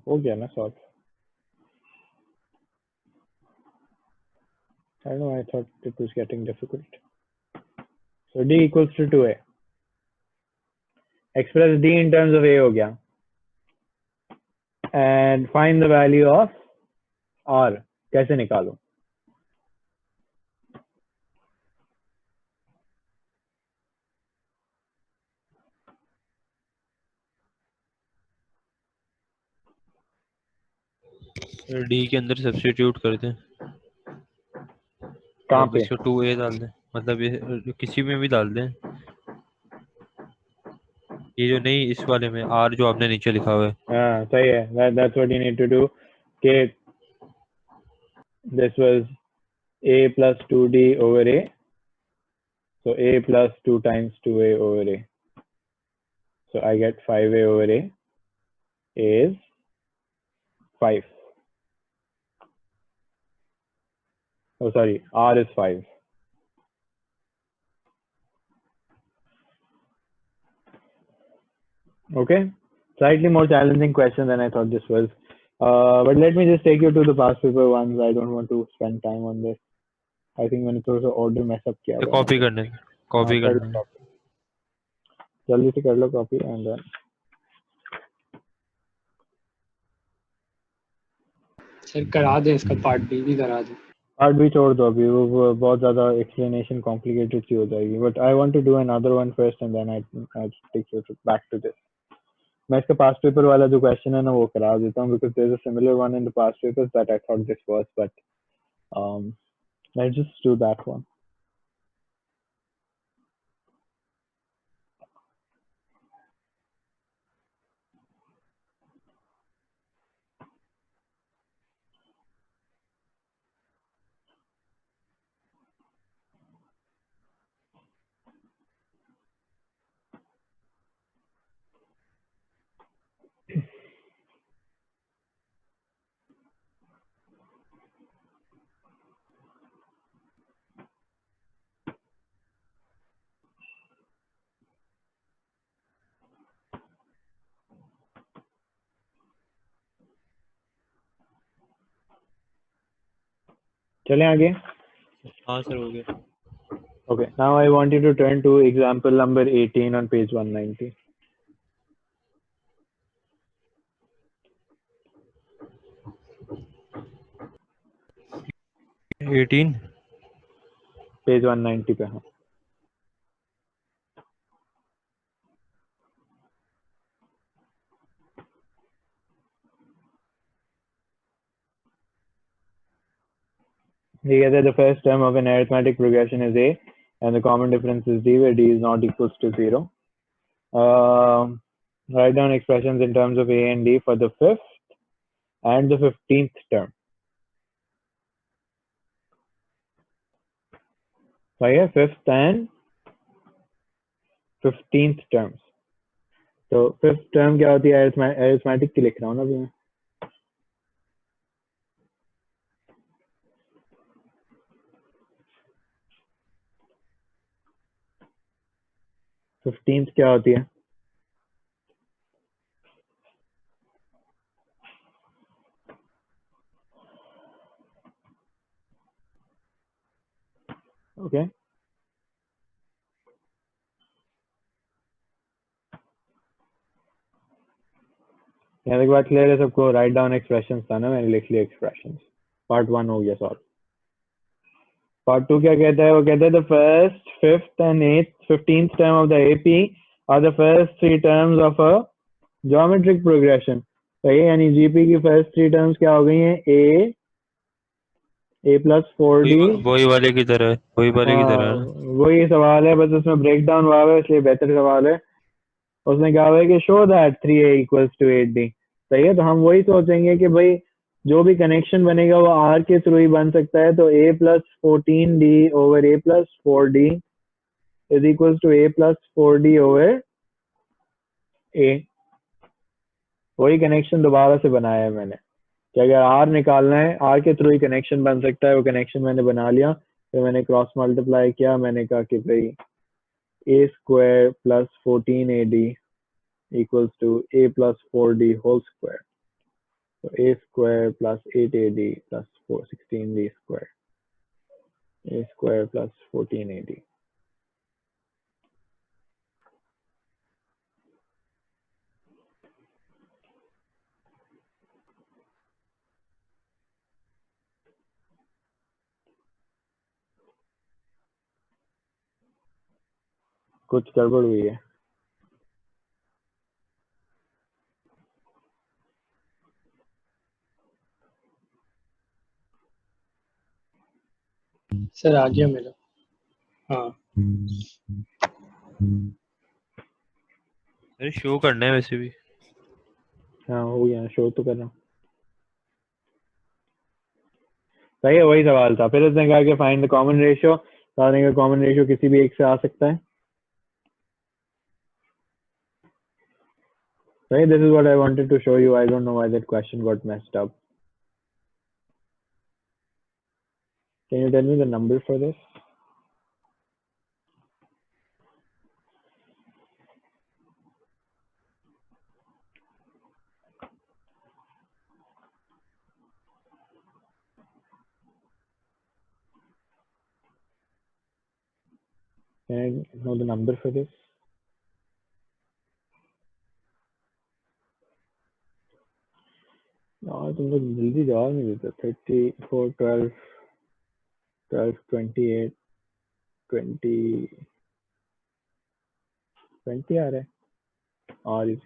हो गया ना solve. I don't know, I thought it was getting difficult. So d equals to 2a. Express d in terms of a हो गया, and find the value of r. कैसे निकालूं? डी के अंदर सब्स्टिट्यूट कर दें, कहाँ अब पे? इसको 2a डाल दें, मतलब ये किसी में भी डाल दें, ये जो नहीं इस वाले में आर जो आपने नीचे लिखा हुआ है। हाँ सही है, that's what you need to do. कि this was a plus 2d over a, so a plus 2 times 2a over a, so I get 5a over a is 5. Oh sorry, r is 5. Okay, slightly more challenging question than I thought this was, but let me just take you to the past paper ones. I don't want to spend time on this. I think मैंने थोड़ा सा order mess up किया तो हुआ है। Copy करने copy कर लो करना है। copy, जल्दी से कर लो कॉपी एंड देन सर करा दे, इसका पार्ट बी भी करा दे। पार्ट भी छोड़ दो अभी, वो बहुत ज़्यादा एक्सप्लेनेशन कॉम्प्लिकेटेड सी हो जाएगी, but I want to do another one first and then I take you back to this. मैं इसका पास्ट पेपर वाला जो क्वेश्चन है ना वो करा देता हूँ, because there is a similar one in the past papers that I thought this was, but let's just do that one. चलें आगे। हाँ सर हो गया। Okay, now I want you to turn to example number 18 on page 190. 18 page 190 पे। हाँ ये कहते हैं the first term of an arithmetic progression is a and the common difference is d where d is not equals to 0. Write down expressions in terms of a and d for the 5th and the 15th term. So here 5th and 15th terms. तो 5th term क्या होती है? arithmetic की लिख रहा हूँ ना अभी मैं। 15th क्या होती है? ओके यहाँ तक बात क्लियर है सबको? राइट डाउन एक्सप्रेशंस था ना, मैंने लिख लिया एक्सप्रेशंस। पार्ट 1 हो गया सॉल्व। पार्ट 2 क्या कहता है? वो कहता है द फर्स्ट, फिफ्थ एंड एथ 15th term of the AP are the first 3 terms of a geometric progression. सही है, यानी जीपी की फर्स्ट थ्री टर्म्स क्या हो गई हैं? ए प्लस 4d। वही वाले की तरह है, वही वाले की तरह है ना। वही सवाल है, बस उसमें ब्रेक डाउन हुआ है, इसलिए बेहतर सवाल है। उसने कहा है कि show that 3a equals to 8d। सही है, तो हम वही सोचेंगे कि भाई जो भी कनेक्शन बनेगा वो आर के थ्रू ही बन सकता है, तो a plus 14d over a plus 4d is equals to a plus 4d over a। वही कनेक्शन दोबारा से बनाया है मैंने कि अगर आर निकालना है, आर के थ्रू ही कनेक्शन बन सकता है, वो कनेक्शन मैंने बना लिया। फिर मैंने क्रॉस मल्टीप्लाई किया, मैंने कहा कि भाई a square plus 14ad equals to a plus 4d whole square. So a square plus 8ad plus 16d square. A square plus 14ad. कुछ गड़बड़ हुई है। सर आ गया मेरा। हाँ अरे शो करना है वैसे भी। हाँ हो गया, शो तो कर रहा हूँ। सही है, वही सवाल था। फिर उसने कहा कि find the common ratio. Common ratio किसी भी एक से आ सकता है। सही, this is what I wanted to show you. I don't know why that question got messed up. Can you tell me the number for this? Can I know the number for this? यार तुम लोग जल्दी जवाब नहीं देते। 34 12 12 28 20 20 आ रहा है। और इस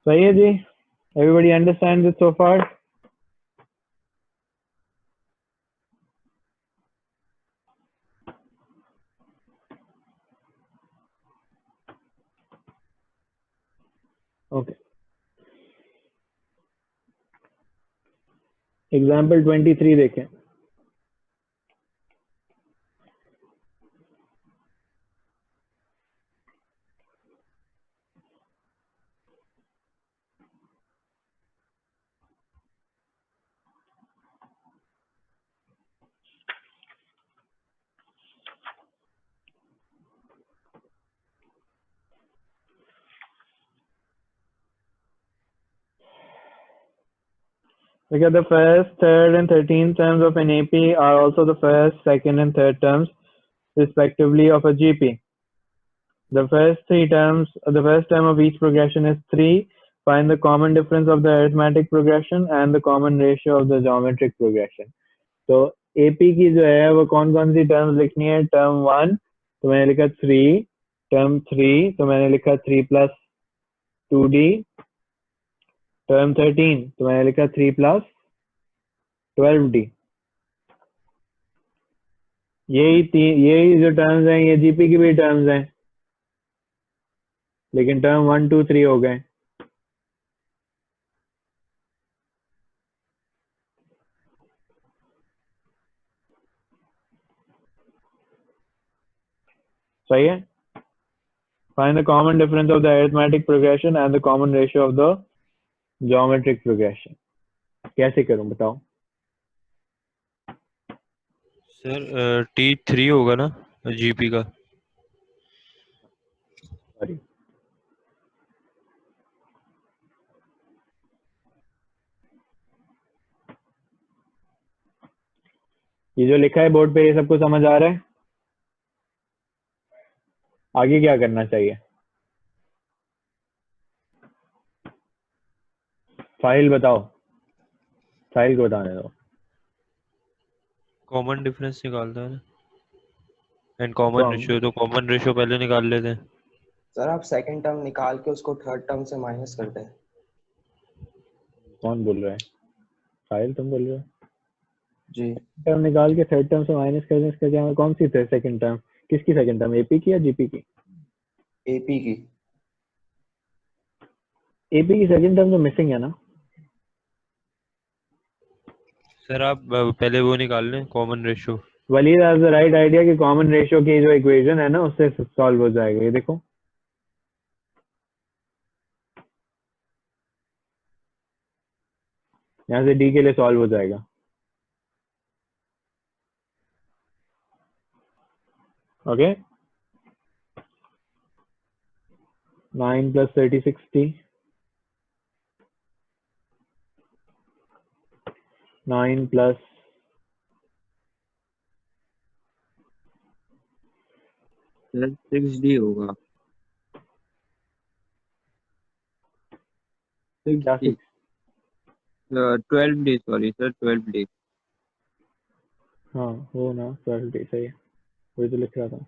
सही है जी। Everybody understands it so far? Okay. Example 23 देखें। Because the first, third, and 13th terms of an AP are also the first, second, and third terms, respectively, of a GP. The first term of each progression is 3. Find the common difference of the arithmetic progression and the common ratio of the geometric progression. तो AP की जो है वो कौन कौन सी terms लिखनी है? Term 1 तो मैंने लिखा 3, टर्म 3 तो मैंने लिखा 3 प्लस 2d, टर्म 13 तो मैंने लिखा 3 प्लस 12d। यही जो टर्म्स हैं ये जीपी की भी टर्म्स हैं, लेकिन टर्म 1 2 3 हो गए। सही है। Find the common difference of the arithmetic progression and the common ratio of the geometric progression. कैसे करूं बताओ? सर T3 होगा ना जीपी का? सॉरी, ये जो लिखा है बोर्ड पे ये सबको समझ आ रहा है? आगे क्या करना चाहिए? फाइल बताओ, फाइल को बताने दो। कॉमन डिफरेंस निकालता है ना, एंड तो कॉमन हम रेशियो, तो कॉमन रेशियो पहले निकाल लेते हैं। सर आप सेकंड टर्म निकाल के उसको थर्ड टर्म से माइनस कर दें। कौन बोल रहा है? फाइल तुम बोल रहे हो? जी टर्म निकाल के थर्ड टर्म से माइनस कर दें, इसका क्या? कौन सी थे सेकंड टर्म? किसकी सेकंड टर्म, एपी की या जीपी की? एपी की। एपी की सेकंड टर्म तो मिसिंग है ना? सर आप पहले वो निकाल लें common ratio. Waleed has the right idea कि कॉमन रेशियो की जो इक्वेशन है ना उससे सॉल्व हो जाएगा। ये देखो, यहाँ से डी के लिए सॉल्व हो जाएगा। ओके, 9 + 30 60, 9 + सर 6D होगा। क्या 6D 12D, sorry sir 12D। हाँ वो ना 12 सही है, वही तो लिख रहा था।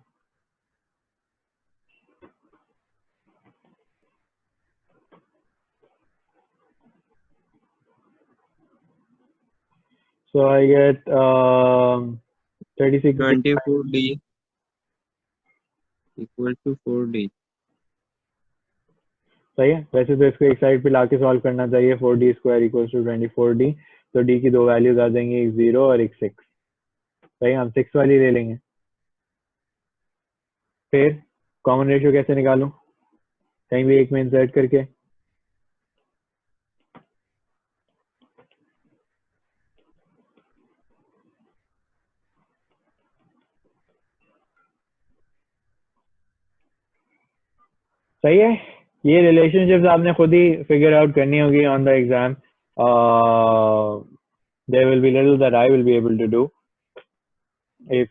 So I get 36 24D equal to 4D। सही है। वैसे तो इसको एक साइड पे लाके सॉल्व करना चाहिए, 4D² = 24D। तो डी की दो वैल्यूज आ जाएंगी, एक 0 और एक 6। सही, हम 6 वाली ले लेंगे। फिर कॉमन रेशियो कैसे निकालूं? कहीं भी एक में इंसर्ट करके। सही है, ये रिलेशनशिप्स आपने खुद ही फिगर आउट करनी होगी on the exam. There will be little that I will be able to do if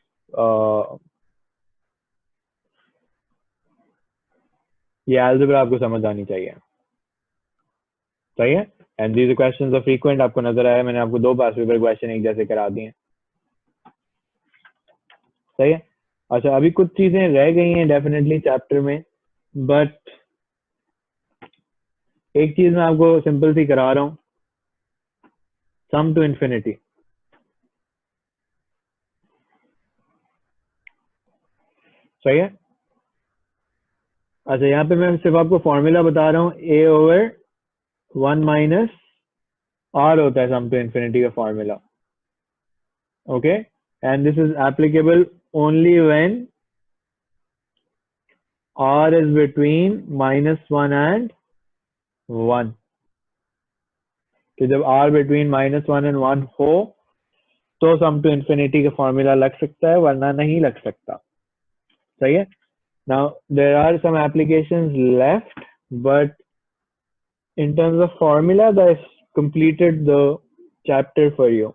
ये अलजेब्रा आपको समझ आनी चाहिए। सही है, and these questions are frequent. आपको नजर आया मैंने आपको 2 पास पेपर क्वेश्चन एक जैसे करा दिए। सही है। अच्छा, अभी कुछ चीजें रह गई हैं डेफिनेटली चैप्टर में, बट एक चीज मैं आपको सिंपल सी करा रहा हूँ, सम टू इन्फिनिटी। सही है। अच्छा, यहाँ पे मैं सिर्फ आपको फॉर्मूला बता रहा हूँ, a/1 - r होता है सम टू इन्फिनिटी का formula. Okay, and this is applicable only when r is between -1 and 1। कि जब r between -1 and 1 हो तो सम टू इन्फिनिटी का फॉर्मूला लग सकता है, वरना नहीं लग सकता। सही है। Now there are some applications left, but in terms of formula, that completed the chapter for you.